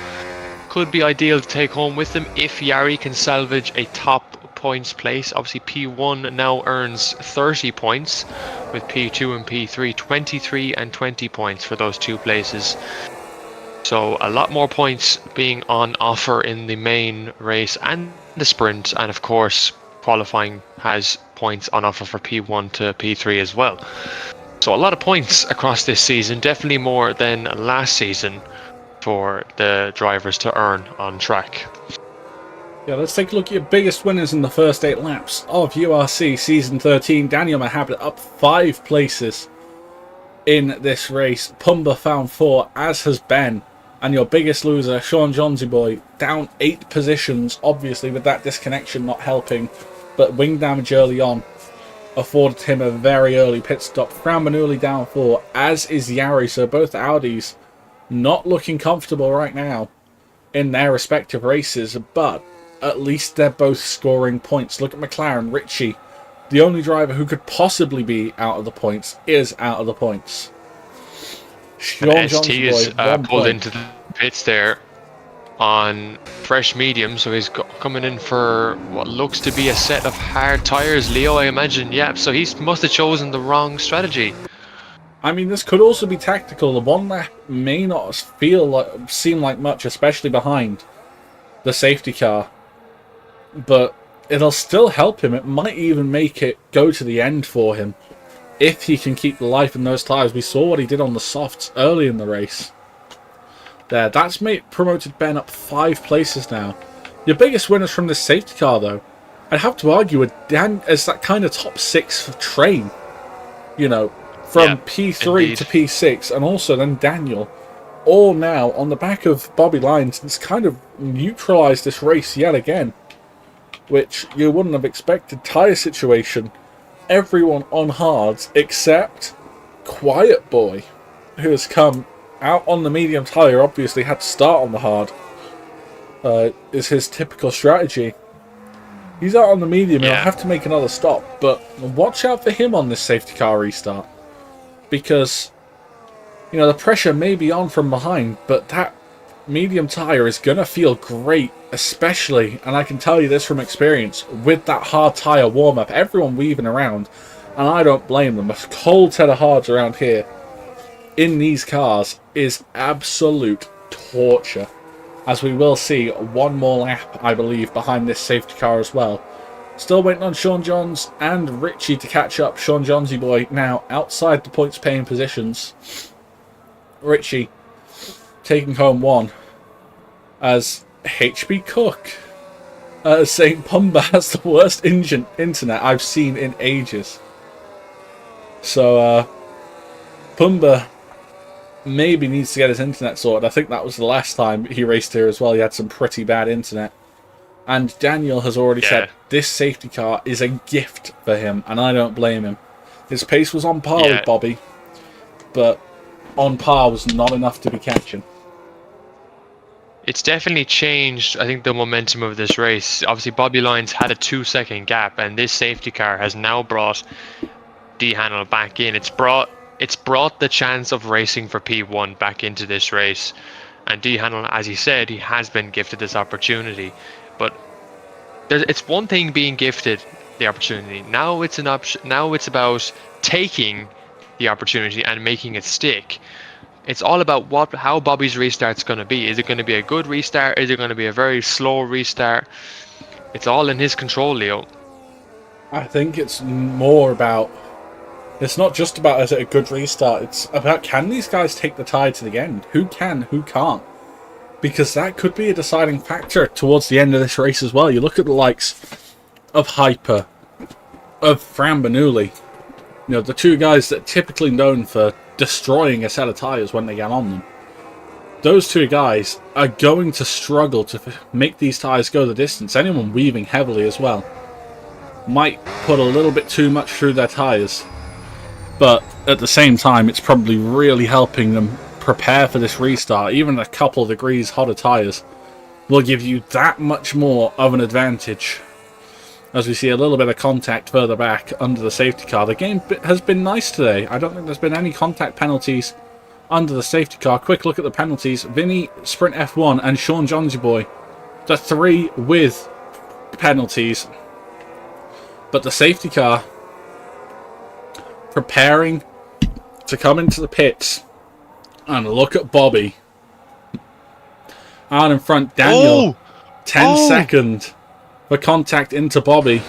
S2: could be ideal to take home with him if Yari can salvage a top points place. Obviously, P1 now earns 30 points, with P2 and P3 23 and 20 points for those 2 places. So a lot more points being on offer in the main race and the sprint, and of course qualifying has points on offer for P1 to P3 as well. So a lot of points across this season, definitely more than last season for the drivers to earn on track.
S1: Yeah, let's take a look at your biggest winners in the first 8 laps of URC Season 13. Daniel Mahabit up 5 places. in this race. Pumba found 4, as has Ben. And your biggest loser, Sean Johnsy Boy, down 8 positions, obviously with that disconnection not helping. But wing damage early on afforded him a very early pit stop. Fran Manuli down 4, as is Yari. So both Audis not looking comfortable right now in their respective races. But at least they're both scoring points. Look at McLaren, Ritchie. The only driver who could possibly be out of the points is out of the points.
S2: Sean ST is pulled into the pits there on fresh medium, so he's coming in for what looks to be a set of hard tyres, Leo, I imagine. Yeah, so he must have chosen the wrong strategy.
S1: I mean, this could also be tactical. The one lap may not seem like much, especially behind the safety car, but it'll still help him. It might even make it go to the end for him if he can keep the life in those tyres. We saw what he did on the softs early in the race. That's promoted Ben up 5 places now. Your biggest winners from this safety car, though, I'd have to argue with Dan as that kind of top 6 train. You know, from P3 indeed to P6, and also then Daniel, all now on the back of Bobby Lyons. It's kind of neutralised this race yet again, which you wouldn't have expected. Tyre situation, everyone on hards except Quiet Boy, who has come out on the medium tyre. Obviously had to start on the hard, is his typical strategy. He's out on the medium, he'll have to make another stop, but watch out for him on this safety car restart, because you know the pressure may be on from behind, but that medium tyre is going to feel great, especially, and I can tell you this from experience, with that hard tyre warm-up. Everyone weaving around, and I don't blame them. A cold set of hards around here in these cars is absolute torture, as we will see one more lap, I believe, behind this safety car as well. Still waiting on Sean Johns and Ritchie to catch up. Sean Johnsy Boy now outside the points paying positions. Ritchie taking home 1, as HB Cook saying Pumba has the worst internet I've seen in ages. So Pumba maybe needs to get his internet sorted. I think that was the last time he raced here as well. He had some pretty bad internet. And Daniel has already said this safety car is a gift for him, and I don't blame him. His pace was on par with Bobby, but on par was not enough to be catching.
S2: It's definitely changed, I think, the momentum of this race. Obviously, Bobby Lyons had a 2-second gap, and this safety car has now brought D-Hannell back in. It's brought the chance of racing for P1 back into this race. And D-Hannell, as he said, he has been gifted this opportunity. But it's one thing being gifted the opportunity. Now it's an option. Now it's about taking the opportunity and making it stick. It's all about how Bobby's restart's going to be. Is it going to be a good restart? Is it going to be a very slow restart? It's all in his control, Leo.
S1: I think it's more about... It's not just about is it a good restart. It's about, can these guys take the tide to the end? Who can, who can't? Because that could be a deciding factor towards the end of this race as well. You look at the likes of Hyper, of Fran Bernoulli. You know, the two guys that are typically known for destroying a set of tyres when they get on them. Those two guys are going to struggle to make these tyres go the distance. Anyone weaving heavily as well might put a little bit too much through their tyres. But at the same time, it's probably really helping them prepare for this restart. Even a couple of degrees hotter tyres will give you that much more of an advantage. As we see a little bit of contact further back under the safety car. The game has been nice today. I don't think there's been any contact penalties under the safety car. Quick look at the penalties. Vinny, Sprint F1 and Sean Johnsy Boy. The 3 with penalties. But the safety car preparing to come into the pits. And look at Bobby. Out in front, Daniel. 10 second for contact into Bobby.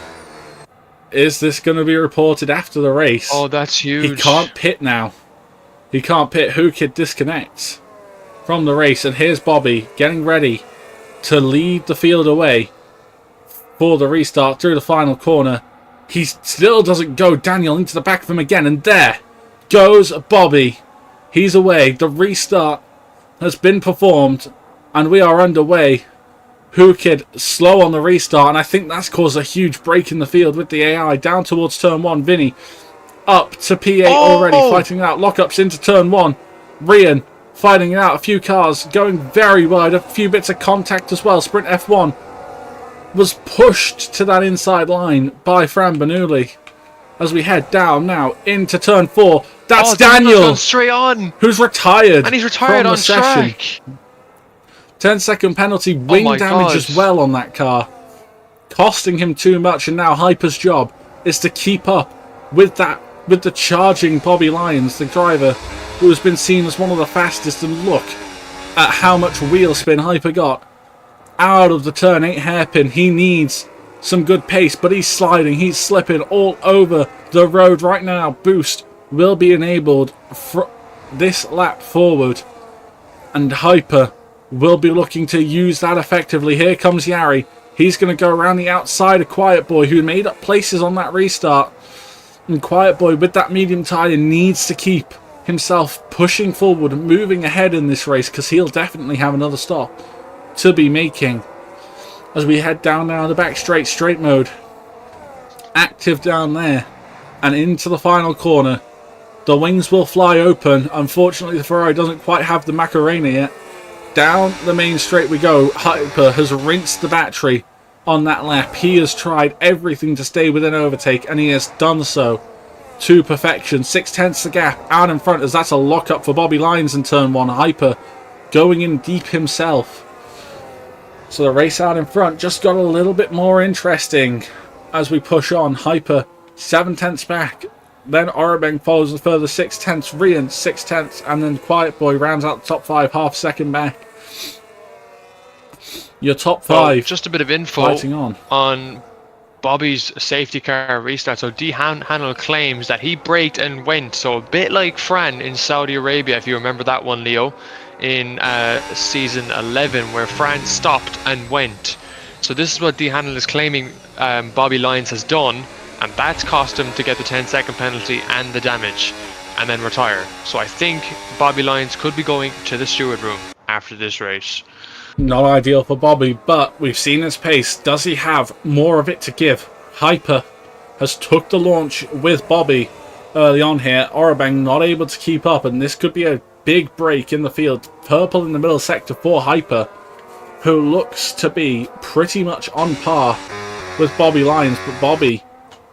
S1: Is this going to be reported after the race?
S2: Oh, that's huge.
S1: He can't pit now. He can't pit. Who-Kid disconnects from the race. And here's Bobby getting ready to lead the field away for the restart through the final corner. He still doesn't go. Daniel into the back of him again. And there, goes Bobby. He's away. The restart has been performed, and we are underway. Kid slow on the restart, and I think that's caused a huge break in the field with the AI. Down towards turn 1, Vinny up to P8 already, fighting out lockups into turn 1. Rian fighting out a few cars, going very wide, a few bits of contact as well. Sprint F1 was pushed to that inside line by Fran Bernoulli. As we head down now into turn 4, that's Daniel,
S2: straight on,
S1: who's retired,
S2: and he's retired on track.
S1: 10-second penalty, wing damage as well on that car, costing him too much. And now Hyper's job is to keep up with the charging Bobby Lyons, the driver who has been seen as one of the fastest. And look at how much wheel spin Hyper got out of the turn 8 hairpin. He needs some good pace, but he's sliding, he's slipping all over the road right now. Boost will be enabled for this lap forward, and Hyper will be looking to use that effectively. Here comes Yari. He's going to go around the outside of Quiet Boy, who made up places on that restart. And Quiet Boy, with that medium tyre, needs to keep himself pushing forward and moving ahead in this race, because he'll definitely have another stop to be making. As we head down now the back straight mode, active down there, and into the final corner. The wings will fly open. Unfortunately, the Ferrari doesn't quite have the Macarena yet. Down the main straight we go. Hyper has rinsed the battery on that lap. He has tried everything to stay within overtake, and he has done so to perfection. 6/10 the gap out in front, as that's a lockup for Bobby Lyons in turn 1. Hyper going in deep himself. So the race out in front just got a little bit more interesting as we push on. Hyper 7/10 back. Then Orabeng follows a further 6/10. Rian 6/10, and then Quiet Boy rounds out the top 5, half a second back. Your top 5.
S2: Just a bit of info on Bobby's safety car restart. So D. Hanel claims that he braked and went. So a bit like Fran in Saudi Arabia, if you remember that one, Leo, in season 11, where Fran stopped and went. So this is what D. Hanel is claiming Bobby Lyons has done, and that's cost him to get the 10-second penalty and the damage, and then retire. So I think Bobby Lyons could be going to the steward room after this race.
S1: Not ideal for Bobby, but we've seen his pace. Does he have more of it to give? Hyper has took the launch with Bobby early on here. Orabeng not able to keep up, and this could be a big break in the field. Purple in the middle sector for Hyper, who looks to be pretty much on par with Bobby Lyons, but Bobby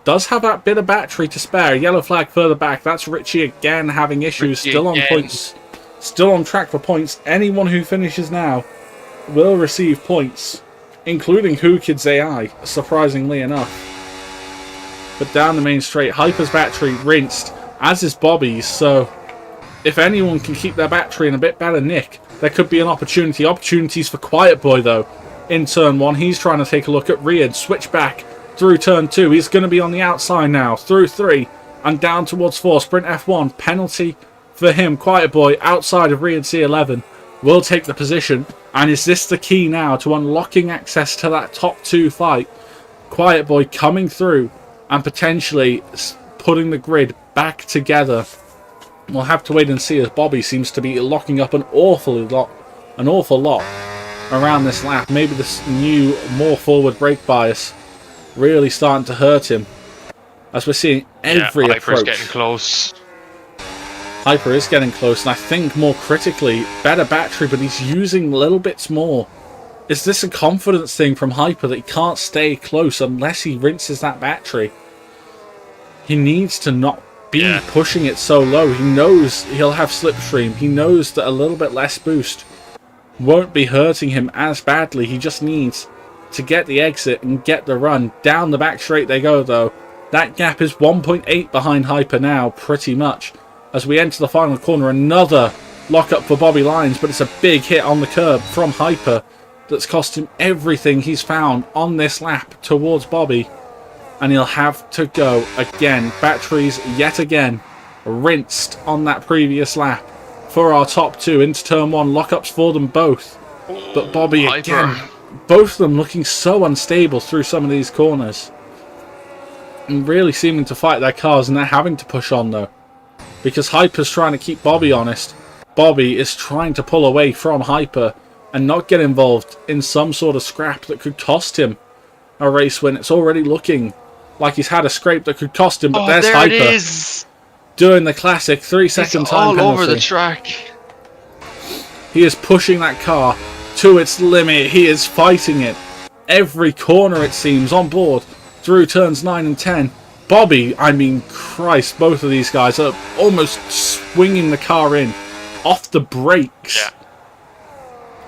S1: does have that bit of battery to spare. Yellow flag further back. That's Richie again having issues. Still on points. Still on track for points. Anyone who finishes now will receive points, including Kid's AI, surprisingly enough. But down the main straight, Hyper's battery rinsed, as is Bobby's. So if anyone can keep their battery in a bit better nick, there could be an opportunity. Opportunities for Quiet Boy, though, in turn 1. He's trying to take a look at Riyadh. Switch back through turn 2. He's going to be on the outside now. Through 3 and down towards 4. Sprint F1. Penalty for him. Quiet Boy outside of Riyadh C11 will take the position. And is this the key now to unlocking access to that top 2 fight? Quiet Boy coming through and potentially putting the grid back together. We'll have to wait and see, as Bobby seems to be locking up an awful lot around this lap. Maybe this new, more forward brake bias really starting to hurt him, as we're seeing every approach.
S2: Hyper's getting close.
S1: Hyper is getting close, and I think more critically, better battery, but he's using little bits more. Is this a confidence thing from Hyper that he can't stay close unless he rinses that battery? He needs to not be pushing it so low. He knows he'll have slipstream. He knows that a little bit less boost won't be hurting him as badly. He just needs to get the exit and get the run. Down the back straight they go, though. That gap is 1.8 behind Hyper now, pretty much. As we enter the final corner, another lockup for Bobby Lyons, but it's a big hit on the curb from Hyper that's cost him everything he's found on this lap towards Bobby. And he'll have to go again. Batteries yet again rinsed on that previous lap for our top 2 into turn 1. Lockups for them both. But Bobby again, both of them looking so unstable through some of these corners. And really seeming to fight their cars, and they're having to push on, though. because Hyper's trying to keep Bobby honest. Bobby is trying to pull away from Hyper and not get involved in some sort of scrap that could cost him a race when it's already looking like he's had a scrape that could cost him. But there's
S2: there
S1: Hyper
S2: it is.
S1: doing the classic 3-second time penalty.
S2: All over the track.
S1: He is pushing that car to its limit. He is fighting it. Every corner, it seems, on board through turns 9 and 10. Bobby, I mean, Christ, both of these guys are almost swinging the car in off the brakes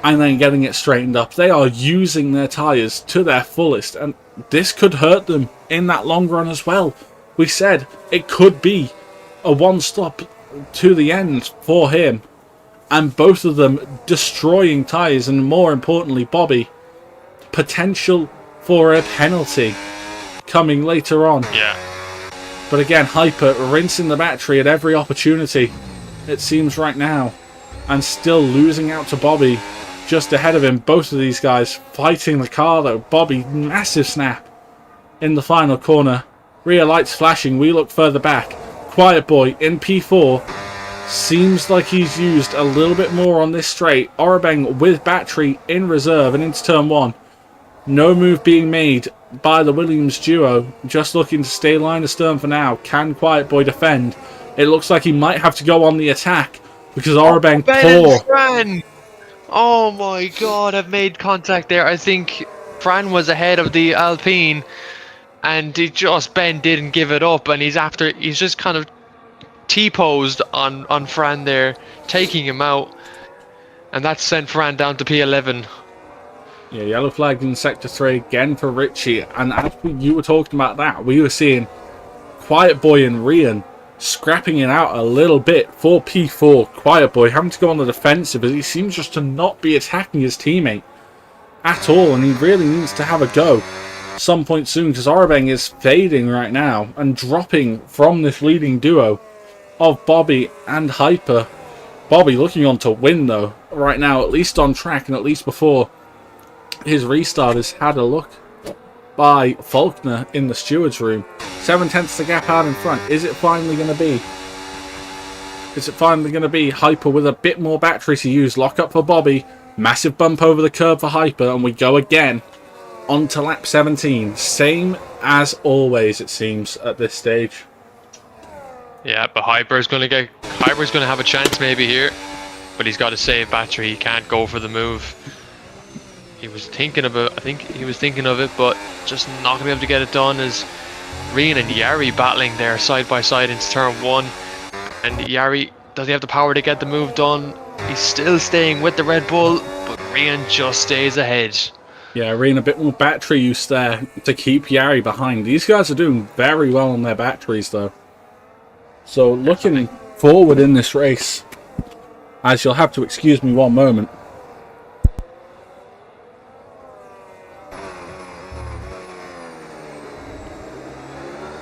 S1: and then getting it straightened up. They are using their tyres to their fullest, and this could hurt them in that long run as well. We said it could be a one-stop to the end for him, and both of them destroying tyres, and more importantly, Bobby, potential for a penalty coming later on.
S2: Yeah.
S1: But again, Hyper rinsing the battery at every opportunity, it seems right now, and still losing out to Bobby just ahead of him. Both of these guys fighting the car though. Bobby, massive snap in the final corner. Rear lights flashing, we look further back. Quiet Boy in P4. Seems like he's used a little bit more on this straight. Orabeng with battery in reserve and into turn 1. No move being made by the Williams duo. Just looking to stay line astern for now. Can Quiet Boy defend? It looks like he might have to go on the attack because Orabeng poor.
S2: Oh my god, I've made contact there. I think Fran was ahead of the Alpine and Ben didn't give it up, and he's just kind of T-posed on Fran there, taking him out, and that sent Fran down to P11.
S1: Yeah, yellow flag in Sector 3 again for Richie, and as you were talking about that, we were seeing Quiet Boy and Rian scrapping it out a little bit for P4. Quiet Boy having to go on the defensive as he seems just to not be attacking his teammate at all, and he really needs to have a go some point soon because Orabeng is fading right now and dropping from this leading duo of Bobby and Hyper. Bobby looking on to win though right now, at least on track, and at least before his restart has had a look by Faulkner in the steward's room. 7/10 the gap out in front. Is it finally going to be? Is it finally going to be Hyper with a bit more battery to use? Lock up for Bobby. Massive bump over the curb for Hyper, and we go again on to lap 17. Same as always, it seems, at this stage.
S2: Yeah, but Hyper's going to have a chance maybe here, but he's got to save battery. He can't go for the move. He was thinking of it. I think he was thinking of it, but just not going to be able to get it done. As Rian and Yari battling there side by side into turn 1, and Yari, does he have the power to get the move done? He's still staying with the Red Bull, but Rian just stays ahead.
S1: Yeah, Rian a bit more battery use there to keep Yari behind. These guys are doing very well on their batteries though. So looking forward in this race, as you'll have to excuse me one moment.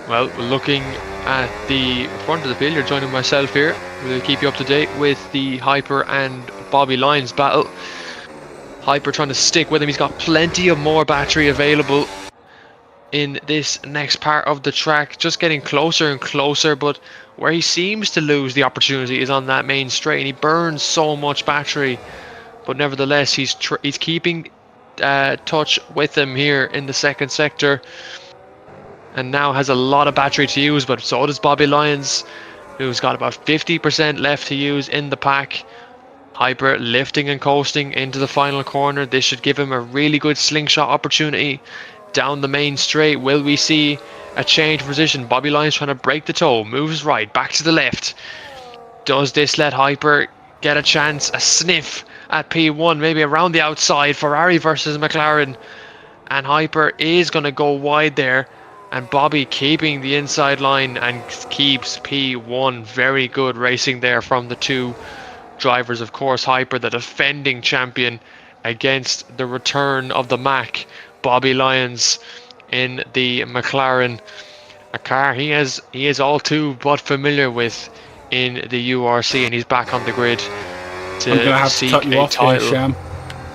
S2: Well, we're looking at the front of the field. You're joining myself here. We'll keep you up to date with the Hyper and Bobby Lyons battle. Hyper trying to stick with him. He's got plenty of more battery available in this next part of the track. Just getting closer and closer, but where he seems to lose the opportunity is on that main straight, and he burns so much battery. But nevertheless, he's keeping touch with him here in the second sector, and now has a lot of battery to use, but so does Bobby Lyons, who's got about 50% left to use in the pack. Hyper lifting and coasting into the final corner. This should give him a really good slingshot opportunity down the main straight. Will we see a change of position? Bobby Lyons trying to break the toe, moves right, back to the left. Does this let Hyper get a chance, a sniff at P1, maybe around the outside? Ferrari versus McLaren, and Hyper is going to go wide there, and Bobby keeping the inside line and keeps P1. Very good racing there from the two drivers. Of course, Hyper, the defending champion, against the return of the Mac, Bobby Lyons in the McLaren, a car he is all too but familiar with in the URC, and he's back on the grid to
S1: I'm gonna have
S2: seek
S1: to cut you
S2: a
S1: off
S2: title.
S1: here, Sham.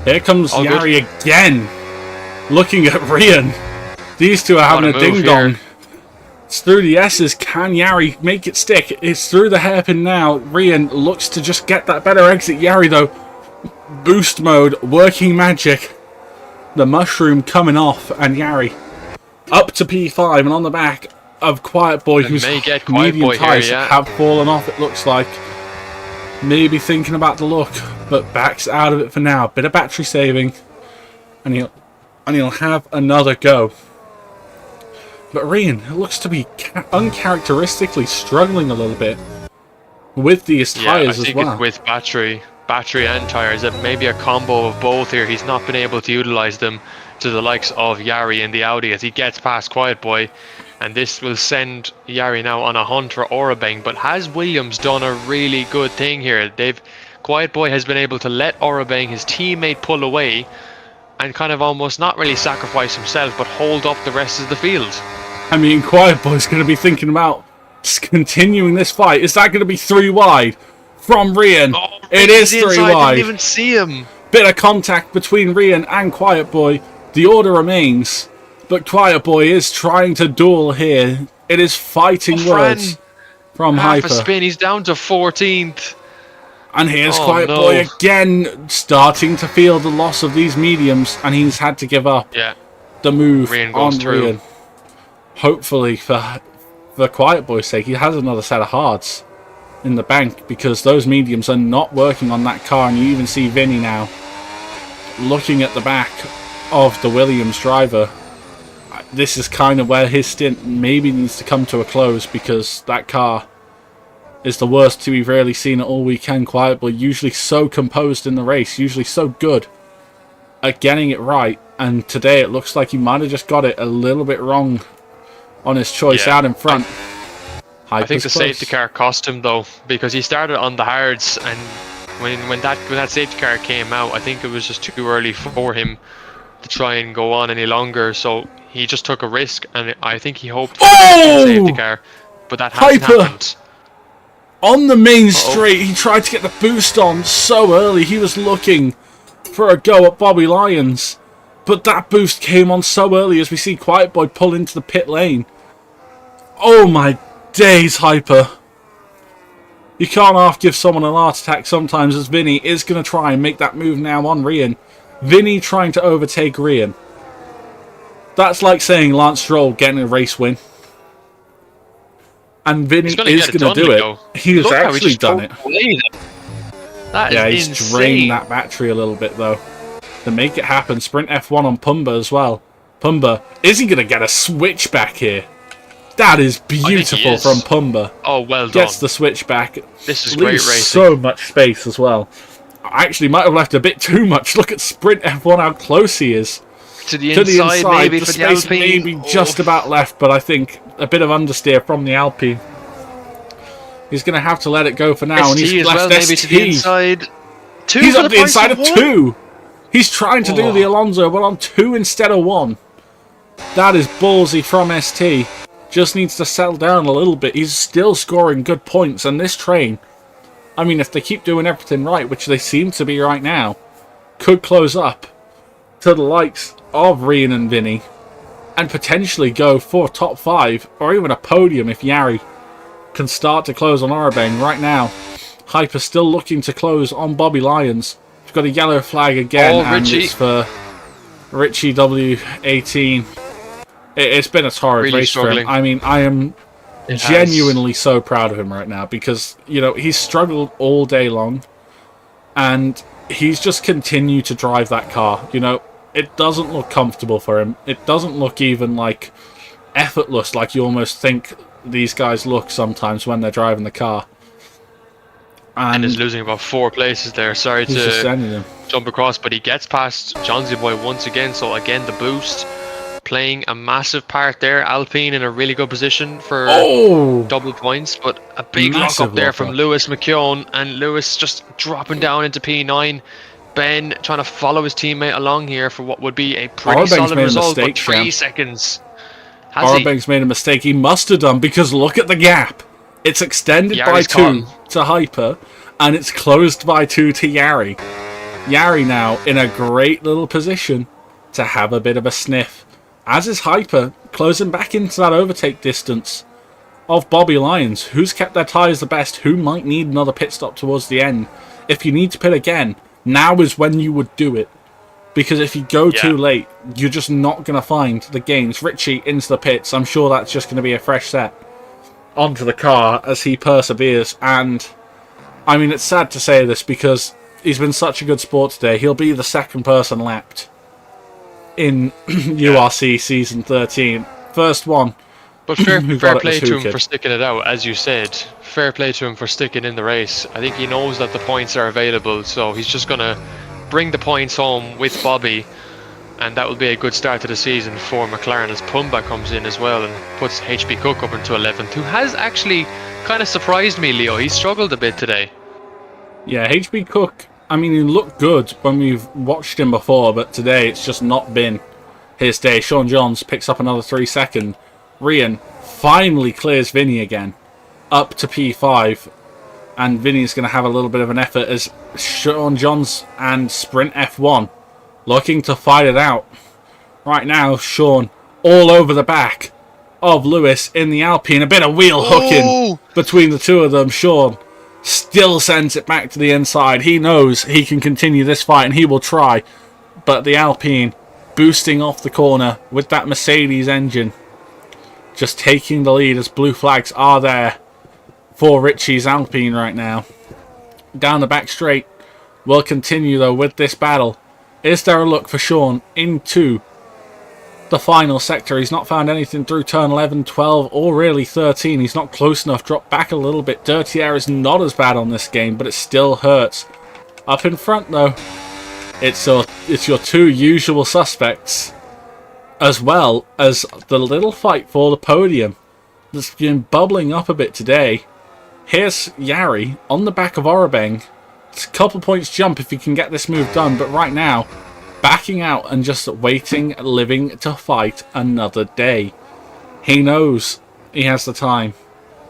S1: Here comes
S2: All
S1: Yari
S2: good.
S1: again, looking at Rian. These two are having a
S2: What a move
S1: ding dong. It's through the S's. Can Yari make it stick? It's through the hairpin now. Rian looks to just get that better exit. Yari, though, boost mode, working magic. The mushroom coming off, and Yari up to P5, and on the back of Quiet Boy, who's medium tires have fallen off, it looks like. Maybe thinking about the look, but backs out of it for now. Bit of battery saving, and he'll have another go. But Rian looks to be uncharacteristically struggling a little bit with these tyres as well.
S2: It's with battery and tyres. Maybe a combo of both here. He's not been able to utilise them to the likes of Yari in the Audi as he gets past Quiet Boy. And this will send Yari now on a hunt for Orabeng. But has Williams done a really good thing here? Quiet Boy has been able to let Orabeng, his teammate, pull away and kind of almost not really sacrifice himself, but hold up the rest of the field.
S1: I mean, Quiet Boy's going to be thinking about continuing this fight. Is that going to be 3 wide from Rian?
S2: Oh,
S1: it is 3 wide.
S2: I didn't even see him.
S1: Bit of contact between Rian and Quiet Boy. The order remains, but Quiet Boy is trying to duel here. It is fighting words from Hyper.
S2: Half a spin, he's down to 14th.
S1: And here's Quiet Boy again, starting to feel the loss of these mediums, and he's had to give up the move on Rian. Hopefully, for Quiet Boy's sake, he has another set of hards in the bank, because those mediums are not working on that car, and you even see Vinny now looking at the back of the Williams driver. This is kind of where his stint maybe needs to come to a close, because that car is the worst we've really seen it all weekend. Quiet Boy, usually so composed in the race, usually so good at getting it right, and today it looks like he might have just got it a little bit wrong on his choice out in front.
S2: I think the safety car cost him though, because he started on the hards, and when that safety car came out, I think it was just too early for him to try and go on any longer, so he just took a risk, and I think he hoped for the safety car, but that hasn't happened.
S1: On the main straight, he tried to get the boost on so early. He was looking for a go at Bobby Lyons, but that boost came on so early as we see Quiet Boy pull into the pit lane. Oh my days, Hyper. You can't half give someone a heart attack sometimes, as Vinny is going to try and make that move now on Rian. Vinny trying to overtake Rian. That's like saying Lance Stroll getting a race win. And Vinny is going to do it. He has actually done it. He's drained that battery a little bit, though, to make it happen. Sprint F1 on Pumba as well. Pumba, is he going to get a switch back here? That is beautiful from Pumba.
S2: Oh, well done.
S1: Gets the switch back.
S2: This is great racing.
S1: So much space as well. Actually, might have left a bit too much. Look at Sprint F1, how close he is.
S2: To the inside maybe
S1: the
S2: for
S1: space
S2: the Alpine.
S1: Maybe just about left, but I think a bit of understeer from the Alpine. He's going to have to let it go for now, and he's left
S2: maybe to the inside.
S1: He's up the inside of 2. He's trying to do the Alonso, but on 2 instead of 1. That is ballsy from ST. Just needs to settle down a little bit. He's still scoring good points, and this train, I mean, if they keep doing everything right, which they seem to be right now, could close up to the likes of Rian and Vinny, and potentially go for top 5, or even a podium if Yari can start to close on Orabeng. Right now, Hyper still looking to close on Bobby Lyons. We've got a yellow flag again, and it's for Richie W18. It's been a torrid race for him. I mean, I am genuinely so proud of him right now, because, you know, he's struggled all day long, and he's just continued to drive that car. You know, it doesn't look comfortable for him. It doesn't look even like effortless, like you almost think these guys look sometimes when they're driving the car.
S2: And is losing about 4 places there. Sorry to jump across, but he gets past Johnsy Boy once again. So again, the boost playing a massive part there. Alpine in a really good position for double points, but a big lock up there from Lewis McKeown, and Lewis just dropping down into P9. Ben trying to follow his teammate along here for what would be a pretty solid result, but 3 seconds.
S1: Orabeng's made a mistake. He must have done, because look at the gap. It's extended by 2 to Hyper, and it's closed by 2 to Yari. Yari now in a great little position to have a bit of a sniff. As is Hyper, closing back into that overtake distance of Bobby Lyons. Who's kept their tyres the best? Who might need another pit stop towards the end? If you need to pit again, now is when you would do it. Because if you go too late, you're just not going to find the gains. Richie into the pits. I'm sure that's just going to be a fresh set onto the car as he perseveres. And, I mean, it's sad to say this because he's been such a good sport today. He'll be the second person lapped in URC Season 13. First one.
S2: But fair play to him for sticking it out, as you said. Fair play to him for sticking in the race. I think he knows that the points are available, so he's just going to bring the points home with Bobby, and that will be a good start to the season for McLaren as Pumba comes in as well and puts HB Cook up into 11th, who has actually kind of surprised me, Leo. He struggled a bit today. Yeah, HB Cook, I mean, he looked good when we've watched him before, but today it's just not been his day. Sean Johns picks up another 3 seconds. Rian finally clears Vinny again, up to P5. And Vinny's going to have a little bit of an effort as Sean Johns and Sprint F1 looking to fight it out. Right now, Sean all over the back of Lewis in the Alpine. A bit of wheel hooking between the two of them. Sean still sends it back to the inside. He knows he can continue this fight and he will try. But the Alpine boosting off the corner with that Mercedes engine, just taking the lead as blue flags are there for Richie's Alpine right now. Down the back straight. We'll continue though with this battle. Is there a look for Sean into the final sector? He's not found anything through turn 11, 12 or really 13. He's not close enough. Dropped back a little bit. Dirty air is not as bad on this game, but it still hurts. Up in front though, it's your two usual suspects, as well as the little fight for the podium that's been bubbling up a bit today. Here's Yari on the back of Orabeng. It's a couple points jump if he can get this move done, but right now, backing out and just waiting, living to fight another day. He knows he has the time.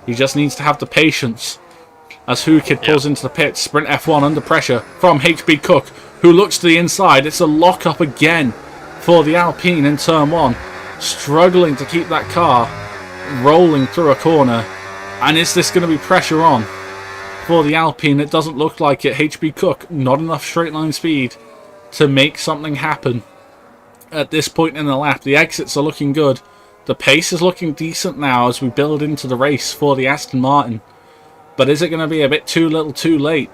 S2: He just needs to have the patience. As Kid pulls into the pit, Sprint F1 under pressure from HB Cook, who looks to the inside. It's a lock-up again for the Alpine in turn 1. Struggling to keep that car rolling through a corner. And is this going to be pressure on for the Alpine? It doesn't look like it. HB Cook, not enough straight line speed to make something happen at this point in the lap. The exits are looking good. The pace is looking decent now as we build into the race for the Aston Martin. But is it going to be a bit too little too late?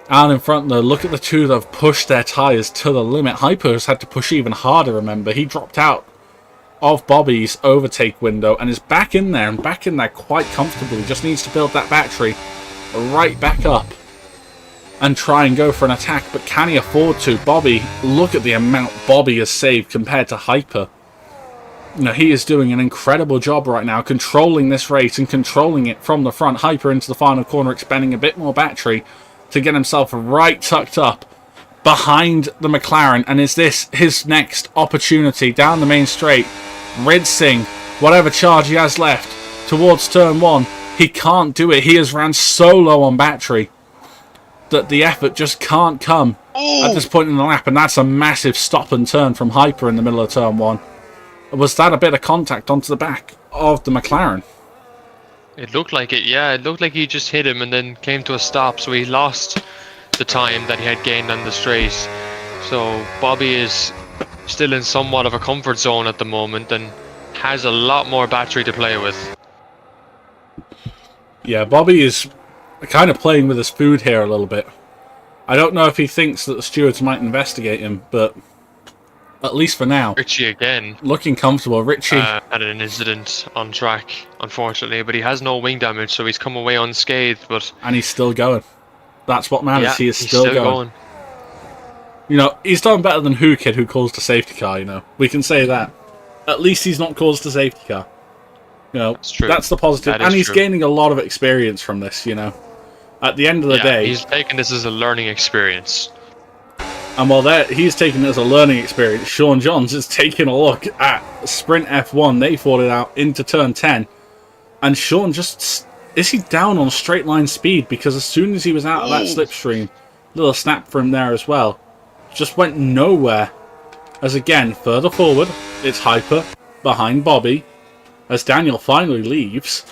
S2: Out in front though, look at the two that have pushed their tyres to the limit. Hyper has had to push even harder, remember. He dropped out of Bobby's overtake window and is back in there, and back in there quite comfortably. Just needs to build that battery right back up and try and go for an attack, but can he afford to? Bobby, look at the amount Bobby has saved compared to Hyper. You know, he is doing an incredible job right now controlling this race and controlling it from the front. Hyper into the final corner, expending a bit more battery to get himself right tucked up behind the McLaren. And is this his next opportunity down the main straight? Ridsing whatever charge he has left towards turn 1. He can't do it. He has ran so low on battery that the effort just can't come at this point in the lap. And that's a massive stop and turn from Hyper in the middle of turn 1. Was that a bit of contact onto the back of the McLaren? It looked like it, yeah. It looked like he just hit him and then came to a stop, so he lost the time that he had gained on the straight. So Bobby is still in somewhat of a comfort zone at the moment and has a lot more battery to play with.
S1: Yeah, Bobby is kind of playing with his food here a little bit. I don't know if he thinks that the stewards might investigate him, but at least for now.
S2: Richie again.
S1: Looking comfortable. Richie
S2: had an incident on track, unfortunately, but he has no wing damage, so he's come away unscathed. And
S1: he's still going. That's what matters.
S2: Yeah,
S1: he is still going. You know, he's done better than Kid, who caused a safety car, you know. We can say that. At least he's not caused a safety car. You know,
S2: that's true.
S1: That's the positive. And he's gaining a lot of experience from this, you know. At the end of the day,
S2: he's taking this as a learning experience.
S1: And while he's taking it as a learning experience, Sean Johns is taking a look at Sprint F1. They fought it out into turn 10. And Sean just... Is he down on straight line speed? Because as soon as he was out of that slipstream, little snap for him there as well. Just went nowhere. As again, further forward, it's Hyper. behind Bobby as Daniel finally leaves.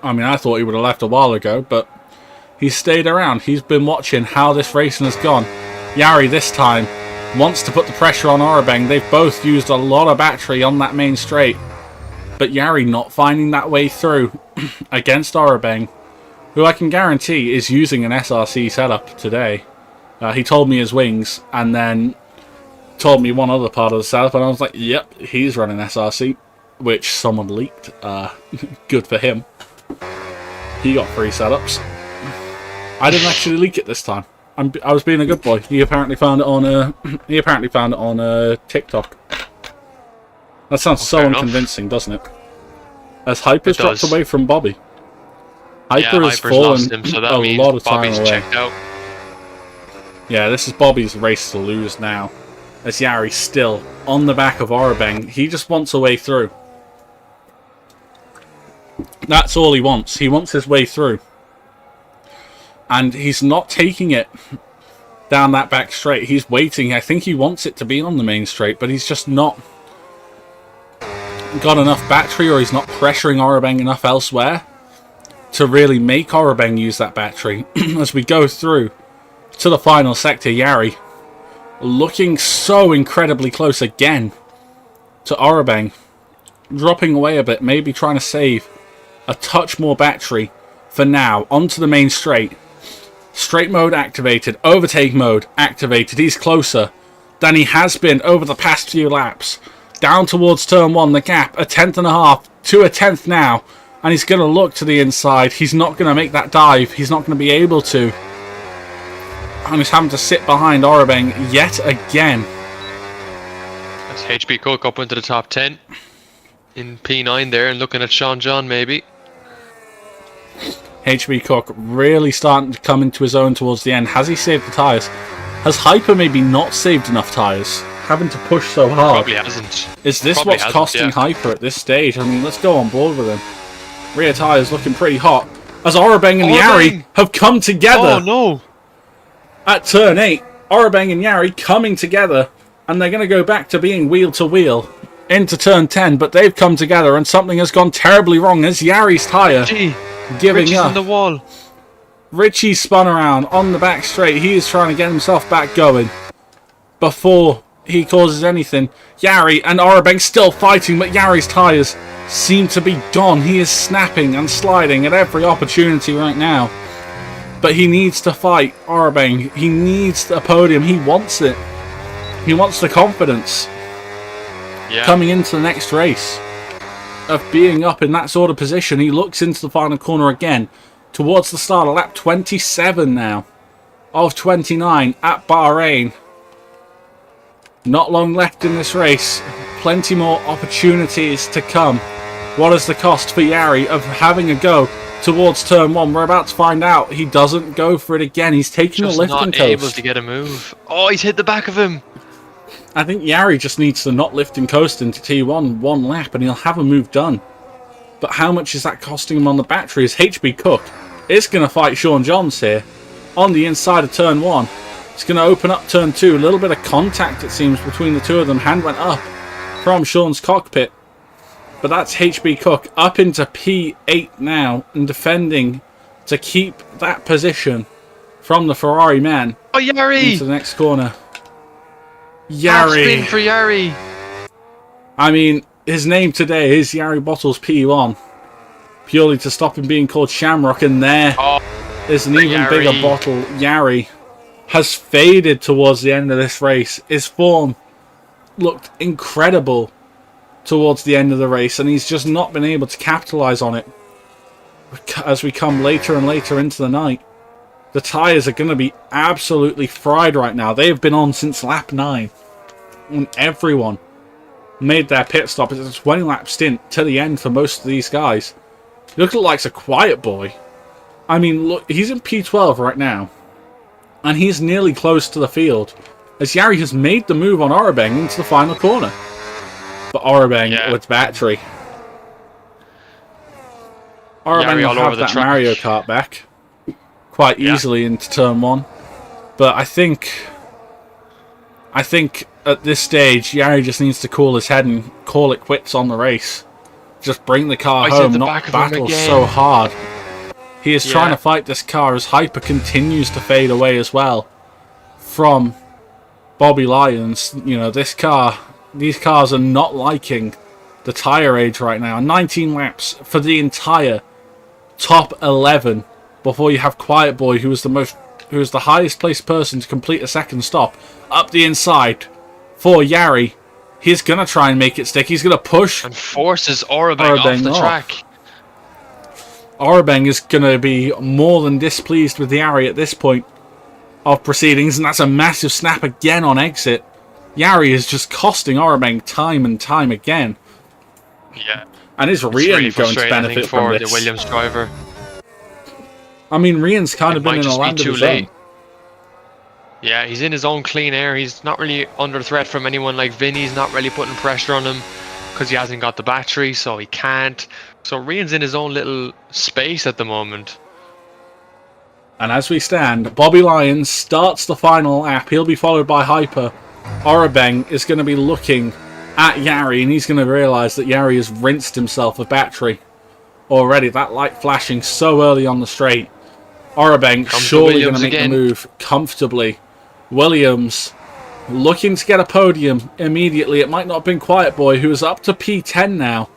S1: I mean, I thought he would have left a while ago, but he's stayed around. He's been watching how this racing has gone. Yari this time wants to put the pressure on Orabeng. They've both used a lot of battery on that main straight, but Yari not finding that way through against Orabeng, who I can guarantee is using an SRC setup today. He told me his wings, and then told me one other part of the setup, and I was like, yep, he's running SRC, which someone leaked. Good for him. He got 3 setups. I didn't actually leak it this time. I was being a good boy. He apparently found it on TikTok. That sounds so unconvincing, doesn't it? As Hyper's dropped away from Bobby. Hyper has fallen
S2: lost him, so that
S1: a
S2: means
S1: lot of time
S2: Bobby's
S1: away.
S2: checked out.
S1: Yeah, this is Bobby's race to lose now. As Yari's still on the back of Orabeng. He just wants a way through. That's all he wants. He wants his way through. And he's not taking it down that back straight. He's waiting. I think he wants it to be on the main straight, but he's just not got enough battery, or he's not pressuring Orabeng enough elsewhere to really make Orabeng use that battery. As we go through to the final sector, Yari looking so incredibly close again to Orabeng, dropping away a bit, maybe trying to save a touch more battery for now. Onto the main straight. Straight mode activated, overtake mode activated. He's closer than he has been over the past few laps. Down towards turn 1, the gap, a 1/10.5 to a 1/10 now. And he's going to look to the inside. He's not going to make that dive. He's not going to be able to. And he's having to sit behind Orabeng yet again.
S2: That's HB Cook up into the top 10 in P9 there, and looking at Sean John maybe.
S1: HB Cook really starting to come into his own towards the end. Has he saved the tyres? Has Hyper maybe not saved enough tyres? Having to push so hard.
S2: Probably hasn't.
S1: Is this
S2: Probably
S1: what's costing Hyper at this stage? I mean, let's go on board with him. Rear tyres looking pretty hot. As Orabeng and Yari have come together.
S2: Oh no!
S1: At turn 8, Orabeng and Yari coming together, and they're going to go back to being wheel to wheel into turn 10, but they've come together and something has gone terribly wrong as Yari's tyre giving
S2: Richie's
S1: up.
S2: in the wall.
S1: Richie spun around on the back straight. He is trying to get himself back going before he causes anything. Yari and Orabeng still fighting, but Yari's tyres seem to be gone. He is snapping and sliding at every opportunity right now. But he needs to fight Orabeng. He needs a podium. He wants it. He wants the confidence coming into the next race of being up in that sort of position. He looks into the final corner again towards the start of lap 27 now of 29 at Bahrain. Not long left in this race. Plenty more opportunities to come. What is the cost for Yari of having a go towards turn 1? We're about to find out. He doesn't go for it again. He's taking a lift and coast.
S2: Not able to get a move. Oh, he's hit the back of him.
S1: I think Yari just needs to not lift and coast into T1 one lap and he'll have a move done. But how much is that costing him on the battery? Is HB Cook is going to fight Sean Johns here on the inside of turn 1. It's going to open up turn 2. A little bit of contact, it seems, between the two of them. Hand went up from Sean's cockpit. But that's HB Cook up into P8 now and defending to keep that position from the Ferrari man.
S2: Oh, Yari!
S1: Into the next corner.
S2: Yari! Spin for Yari!
S1: I mean, his name today is Yari Bottles P1. Purely to stop him being called Shamrock, and there is an even bigger bottle. Yari has faded towards the end of this race. His form looked incredible towards the end of the race, and he's just not been able to capitalize on it as we come later and later into the night. The tyres are going to be absolutely fried right now. They have been on since lap 9, and everyone made their pit stop. It's a 20-lap stint to the end for most of these guys. He looks like a quiet boy. I mean, look, he's in P12 right now, and he's nearly close to the field as Yari has made the move on Orabeng into the final corner. But Orabeng with battery. Orabeng will have that Mario Kart back quite easily into turn 1. But I think at this stage, Yari just needs to cool his head and call it quits on the race. Just bring the car home, not battle so hard. He is trying to fight this car as Hyper continues to fade away as well from Bobby Lyons. You know, these cars are not liking the tyre age right now. 19 laps for the entire top 11 before you have Quiet Boy, who is the highest placed person to complete a second stop, up the inside for Yari. He's going to try and make it stick. He's going to push.
S2: And forces Orabeng off the track.
S1: Orabeng is going to be more than displeased with Yari at this point of proceedings. And that's a massive snap again on exit. Yari is just costing Orabeng time and time again.
S2: Yeah.
S1: And is really going to benefit from this.
S2: The Williams driver.
S1: I mean, Rian's kind of been in a land of his own.
S2: Yeah, he's in his own clean air. He's not really under threat from anyone like Vinny. He's not really putting pressure on him because he hasn't got the battery, so he can't. So Rian's in his own little space at the moment.
S1: And as we stand, Bobby Lyons starts the final lap. He'll be followed by Hyper. Orabeng is going to be looking at Yari, and he's going to realise that Yari has rinsed himself of battery already. That light flashing so early on the straight. Orabeng surely going to make the move comfortably. Williams looking to get a podium immediately. It might not have been Quiet Boy, who is up to P10 now.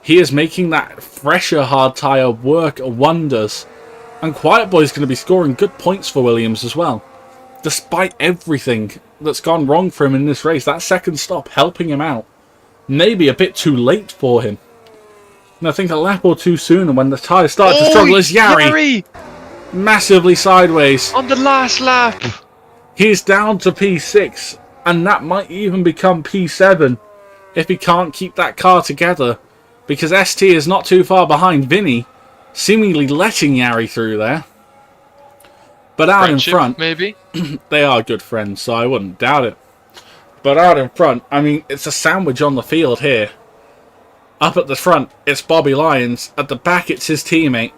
S1: He is making that fresher hard tyre work wonders. And Quiet Boy is going to be scoring good points for Williams as well. Despite everything that's gone wrong for him in this race, that second stop helping him out. Maybe a bit too late for him. And I think a lap or two sooner when the tyres start to struggle is Yari! Massively sideways.
S2: On the last lap!
S1: He's down to P6, and that might even become P7 if he can't keep that car together, because ST is not too far behind Vinny, seemingly letting Yari through there. But out in front,
S2: maybe
S1: they are good friends, so I wouldn't doubt it. But out in front, I mean, it's a sandwich on the field here. Up at the front, it's Bobby Lyons. At the back, it's his teammate.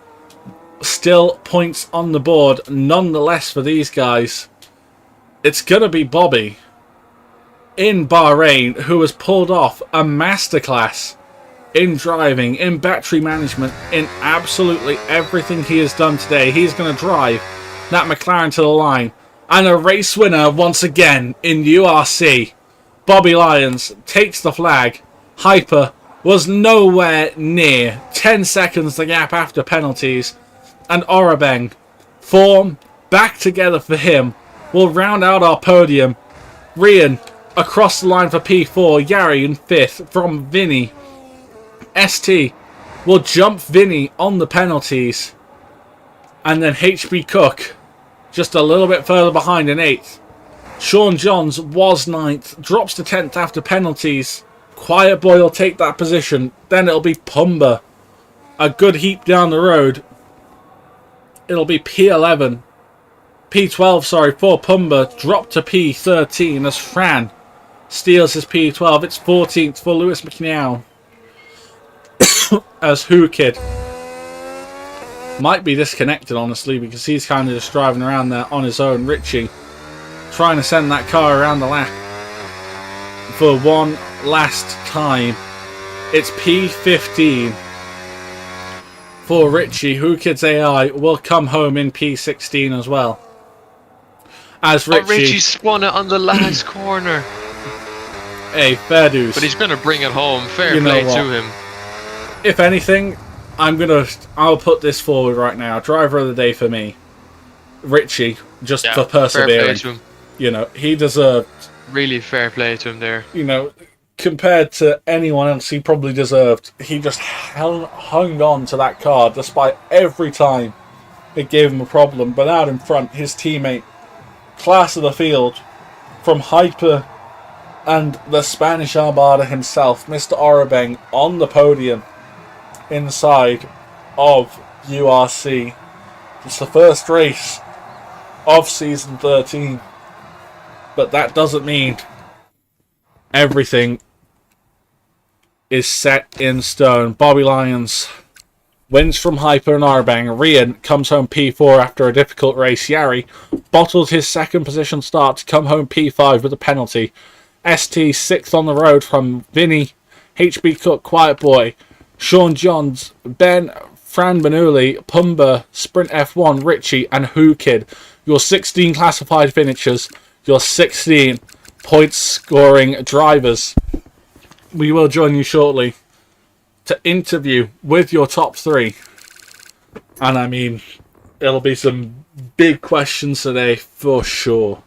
S1: Still points on the board, nonetheless, for these guys. It's going to be Bobby in Bahrain, who has pulled off a masterclass in driving, in battery management, in absolutely everything he has done today. He's going to drive that McLaren to the line. And a race winner once again in URC. Bobby Lyons takes the flag. Hyper was nowhere near. 10 seconds the gap after penalties. And Orabeng, form back together for him, will round out our podium. Rian across the line for P4. Yari in 5th from Vinny. ST will jump Vinny on the penalties. And then HB Cook just a little bit further behind in 8th. Sean Johns was 9th. Drops to 10th after penalties. Quiet Boy will take that position. Then it'll be Pumba. A good heap down the road. It'll be P11. P12, sorry, for Pumba. Drop to P13 as Fran steals his P12. It's 14th for Lewis McNeil. As Who Kid might be disconnected, honestly, because he's kind of just driving around there on his own. Richie trying to send that car around the lap for one last time. It's P15 for Richie. Who Kids AI will come home in P16 as well. As
S2: Richie spun it on the last corner.
S1: Hey, fair dues.
S2: But he's going to bring it home. Fair play to him.
S1: If anything, I'll put this forward right now. Driver of the day for me, Richie, just for persevering.
S2: Fair play to him.
S1: You know, he deserved.
S2: Really fair play to him there.
S1: You know, compared to anyone else, he probably deserved. He just hung on to that car despite every time it gave him a problem. But out in front, his teammate, class of the field, from Hyper and the Spanish Armada himself, Mr. Orabeng, on the podium inside of URC. It's the first race of season 13, but that doesn't mean everything is set in stone. Bobby Lyons wins from Hyper and Orabeng. Rian comes home P4 after a difficult race. Yari bottled his second position start to come home P5 with a penalty. ST 6th on the road from Vinny, HB Cook, Quiet Boy, Sean Johns, Ben, Fran Benuli, Pumba, Sprint F1, Richie, and Who Kid. Your 16 classified finishers, your 16 point scoring drivers. We will join you shortly to interview with your top 3. And I mean, it'll be some big questions today for sure.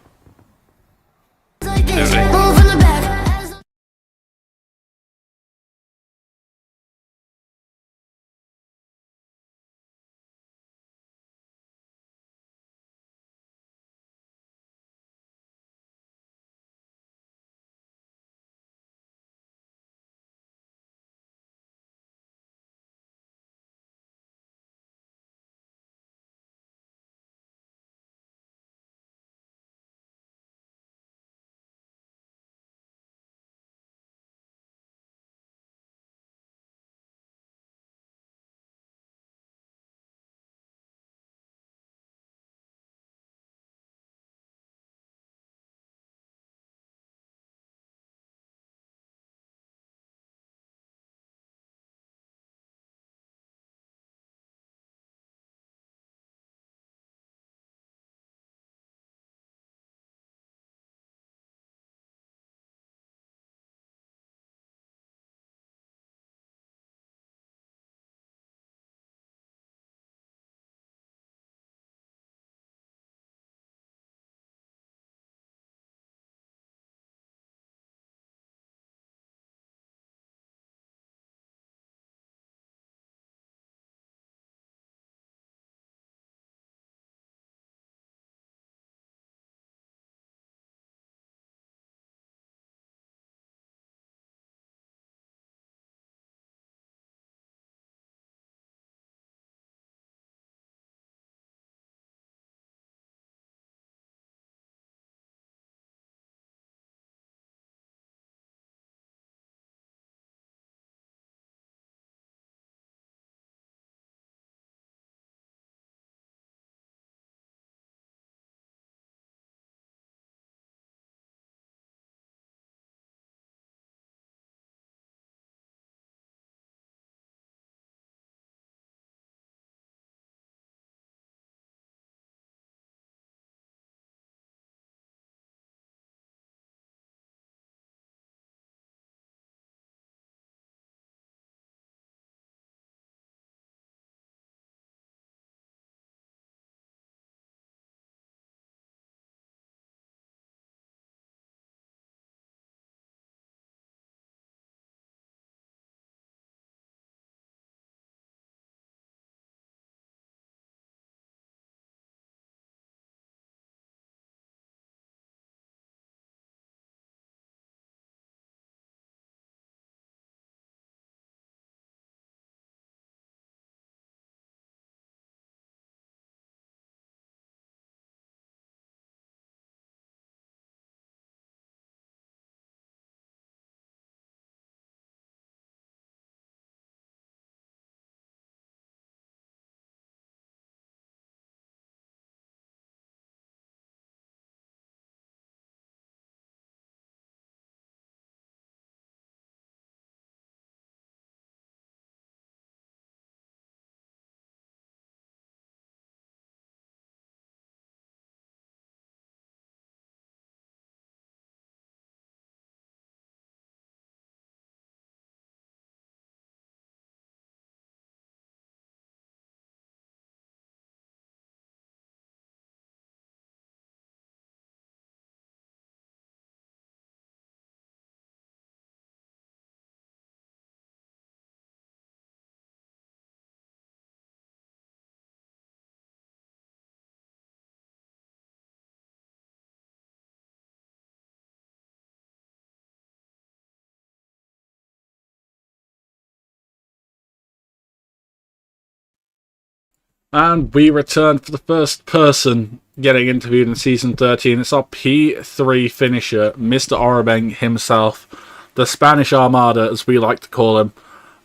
S1: And we return for the first person getting interviewed in Season 13. It's our P3 finisher, Mr. Orobeng himself. The Spanish Armada, as we like to call him.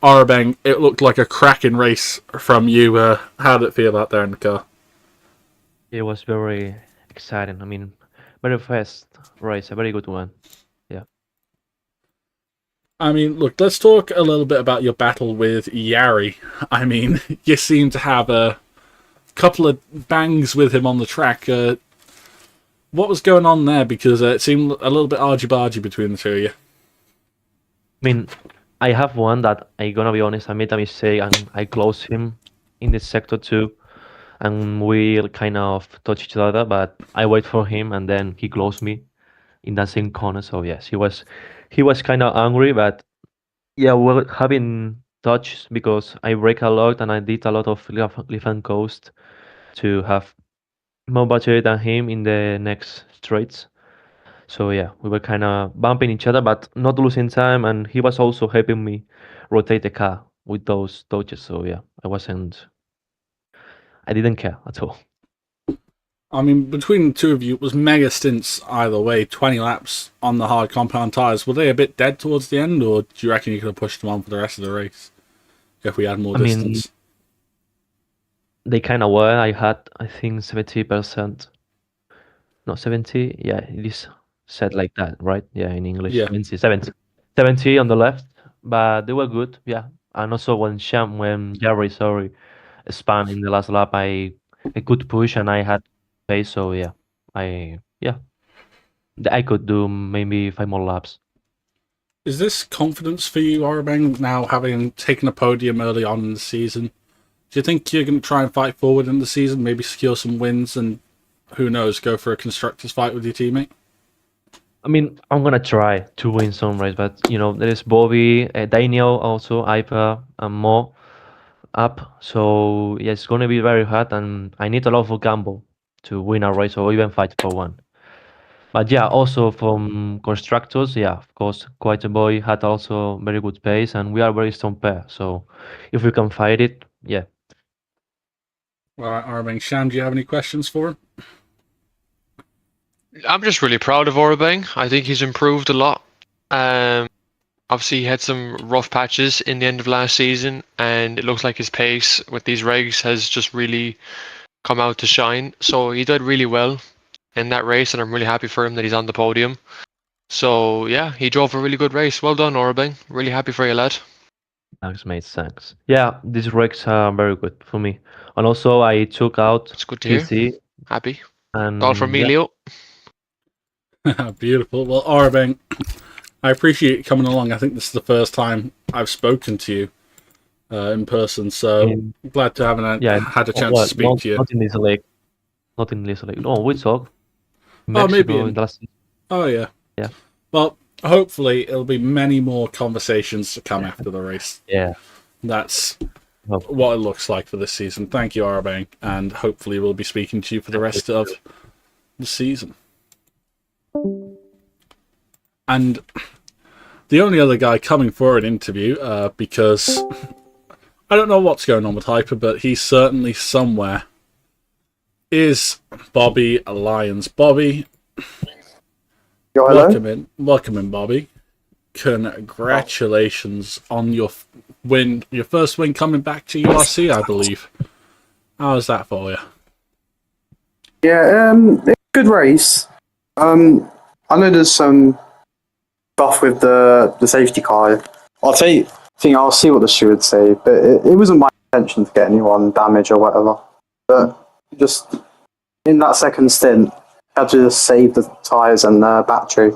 S1: Orobeng, it looked like a cracking race from you. How did it feel out there in the car?
S3: It was very exciting. I mean, very fast race, a very good one. Yeah.
S1: I mean, look, let's talk a little bit about your battle with Yari. I mean, you seem to have a couple of bangs with him on the track. What was going on there? Because it seemed a little bit argy-bargy between the two of you.
S3: I mean, I have one that I gonna be honest. I made a mistake and I closed him in the sector too, and we kind of touched each other. But I wait for him, and then he closed me in that same corner. So yes, he was kind of angry, but yeah, we're having touch because I break a lot and I did a lot of lift and coast to have more battery than him in the next straights. So yeah, we were kind of bumping each other, but not losing time. And he was also helping me rotate the car with those touches. So yeah, I didn't care at all.
S1: I mean, between the two of you, it was mega stints either way. 20 laps on the hard compound tyres. Were they a bit dead towards the end, or do you reckon you could have pushed them on for the rest of the race if we had more
S3: I mean,
S1: distance?
S3: they kind of were. I had, I think, 70%. Not 70. Yeah, it is said like that, right? Yeah, in English,
S1: Yeah.
S3: 70, 70. 70 on the left, but they were good. Yeah, and also when Jerry, sorry, spun in the last lap, I could push and I had pace. So yeah, yeah, I could do maybe 5 more laps.
S1: Is this confidence for you, Orabang, now having taken a podium early on in the season? Do you think you're going to try and fight forward in the season, maybe secure some wins, and who knows, go for a constructors fight with your teammate?
S3: I mean, I'm gonna try to win some race, but there is Bobby, Daniel, also Ipa, and Mo up. So yeah, it's gonna be very hard, and I need a lot of gamble to win a race or even fight for one. But yeah, also from constructors, yeah, of course, Quite a Boy had also very good pace, and we are very strong pair. So if we can fight it, yeah.
S1: All right, Orabang, Sham, do you have any questions for him?
S2: I'm just really proud of Orabang. I think he's improved a lot. Obviously, he had some rough patches in the end of last season, and it looks like his pace with these regs has just really come out to shine. So he did really well in that race, and I'm really happy for him that he's on the podium. So yeah, he drove a really good race. Well done, Orabang. Really happy for you, lad.
S3: Thanks, mate. Thanks. Yeah, these wrecks are very good for me. And also, I took out
S2: It's good to hear.
S3: PC.
S2: Happy.
S3: And
S2: All from me,
S3: yeah.
S2: Leo.
S1: Beautiful. Well, Orabang, I appreciate you coming along. I think this is the first time I've spoken to you in person, so glad to have had a chance to speak to you.
S3: Not in this league. Not in this league. No, we talk.
S1: Maybe
S3: in the last season.
S1: Oh, yeah.
S3: Yeah.
S1: Well, hopefully it'll be many more conversations to come after the race.
S3: Yeah.
S1: That's what it looks like for this season. Thank you, Arabang, and hopefully we'll be speaking to you for the rest of the season. And the only other guy coming for an interview, because I don't know what's going on with Hyper, but he's certainly somewhere, is Bobby Lyons. Bobby, welcome in, Bobby. Congratulations on your win, your first win coming back to URC, I believe. How was that for you?
S4: Yeah, it's a good race. I know there's some stuff with the safety car. I'll see what the steward say, but it wasn't my intention to get anyone damaged or whatever. But just in that second stint, I had to just save the tyres and the battery.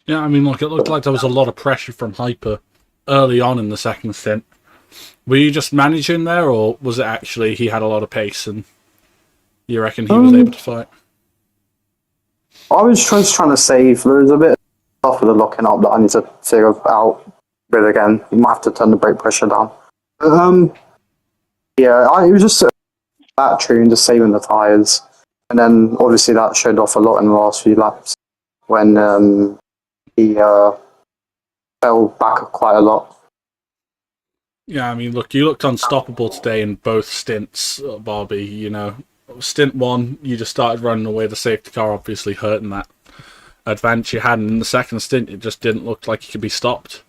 S1: Yeah, I mean, look, it looked like there was a lot of pressure from Hyper early on in the second stint. Were you just managing there, or was it actually he had a lot of pace and you reckon he was able to fight?
S4: I was just trying to save. There was a bit of stuff with the locking up that I need to figure out with again. You might have to turn the brake pressure down. Yeah, it was just battery and just saving the tyres. And then obviously that showed off a lot in the last few laps when he fell back quite a lot.
S1: Yeah, I mean, look, you looked unstoppable today in both stints, Bobby. You know, stint one, you just started running away. The safety car obviously hurting that advance you had. And in the second stint, it just didn't look like you could be stopped.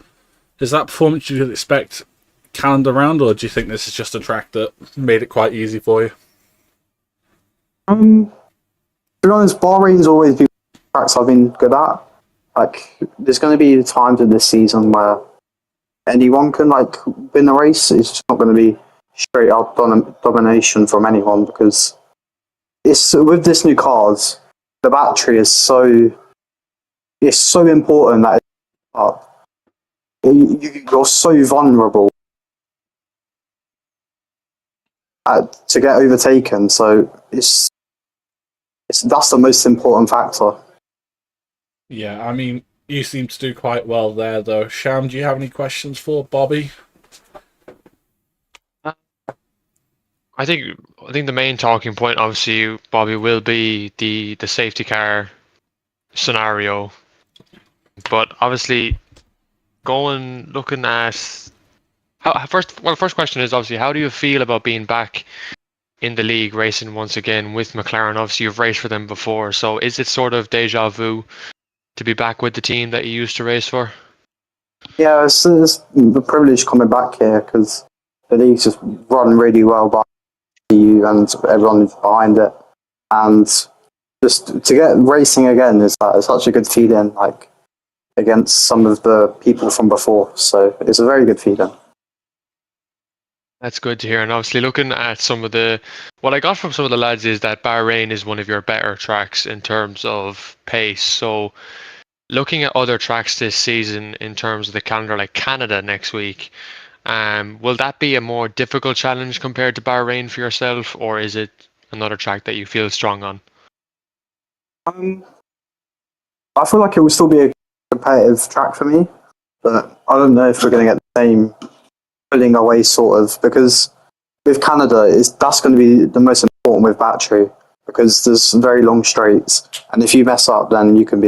S1: Is that performance you'd expect calendar round, or do you think this is just a track that made it quite easy for you?
S4: To be honest, Bahrain's always been tracks I've been good at. like there's going to be times in this season where anyone can like win the race. It's just not going to be straight up domination from anyone because it's with this new cars, the battery is so important that you're so vulnerable to get overtaken. So it's that's the most important factor.
S1: Yeah, I mean, you seem to do quite well there, though. Sham, do you have any questions for Bobby?
S2: I think the main talking point, obviously, Bobby, will be the safety car scenario. But obviously, looking at first question is obviously, how do you feel about being back in the league racing once again with McLaren? Obviously, you've raced for them before, so is it sort of deja vu to be back with the team that you used to race for?
S4: Yeah, it's the privilege coming back here because the league's just run really well by you and everyone behind it, and just to get racing again is such a good feeling, like against some of the people from before. So it's a very good feeling.
S2: That's good to hear. And obviously, looking at what I got from some of the lads is that Bahrain is one of your better tracks in terms of pace. So, looking at other tracks this season in terms of the calendar, like Canada next week, will that be a more difficult challenge compared to Bahrain for yourself, or is it another track that you feel strong on?
S4: I feel like it will still be a competitive track for me, but I don't know if we're going to get the same pulling away sort of, because with Canada, that's going to be the most important with battery because there's very long straights, and if you mess up, then you can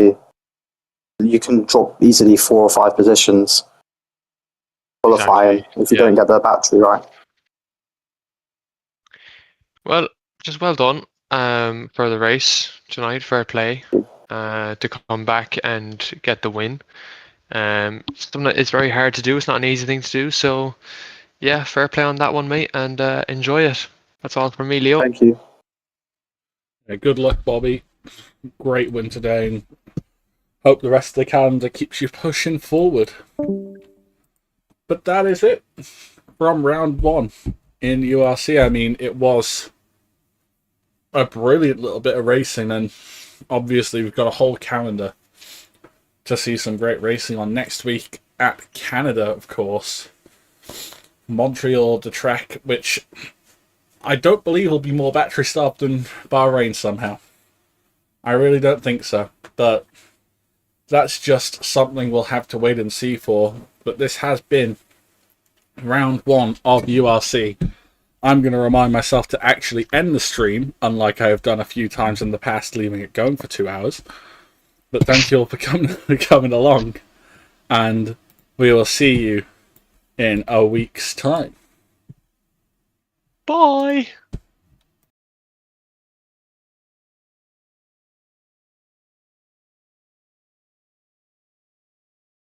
S4: drop easily 4 or 5 positions qualifying if you don't get the battery right.
S2: Well, just well done for the race tonight. Fair play to come back and get the win. Something that is very hard to do. It's not an easy thing to do. So, yeah, fair play on that one, mate, and enjoy it. That's all from me, Leo.
S4: Thank you.
S1: Yeah, good luck, Bobby. Great win today, and hope the rest of the calendar keeps you pushing forward. But that is it from round 1 in URC. I mean, it was a brilliant little bit of racing, and obviously we've got a whole calendar to see some great racing on next week at Canada, of course. Montreal, the track, which I don't believe will be more battery starved than Bahrain somehow. I really don't think so, but that's just something we'll have to wait and see for. But this has been round 1 of URC. I'm going to remind myself to actually end the stream, unlike I have done a few times in the past, leaving it going for 2 hours. But thank you all for coming along, and we will see you in a week's time.
S2: Bye.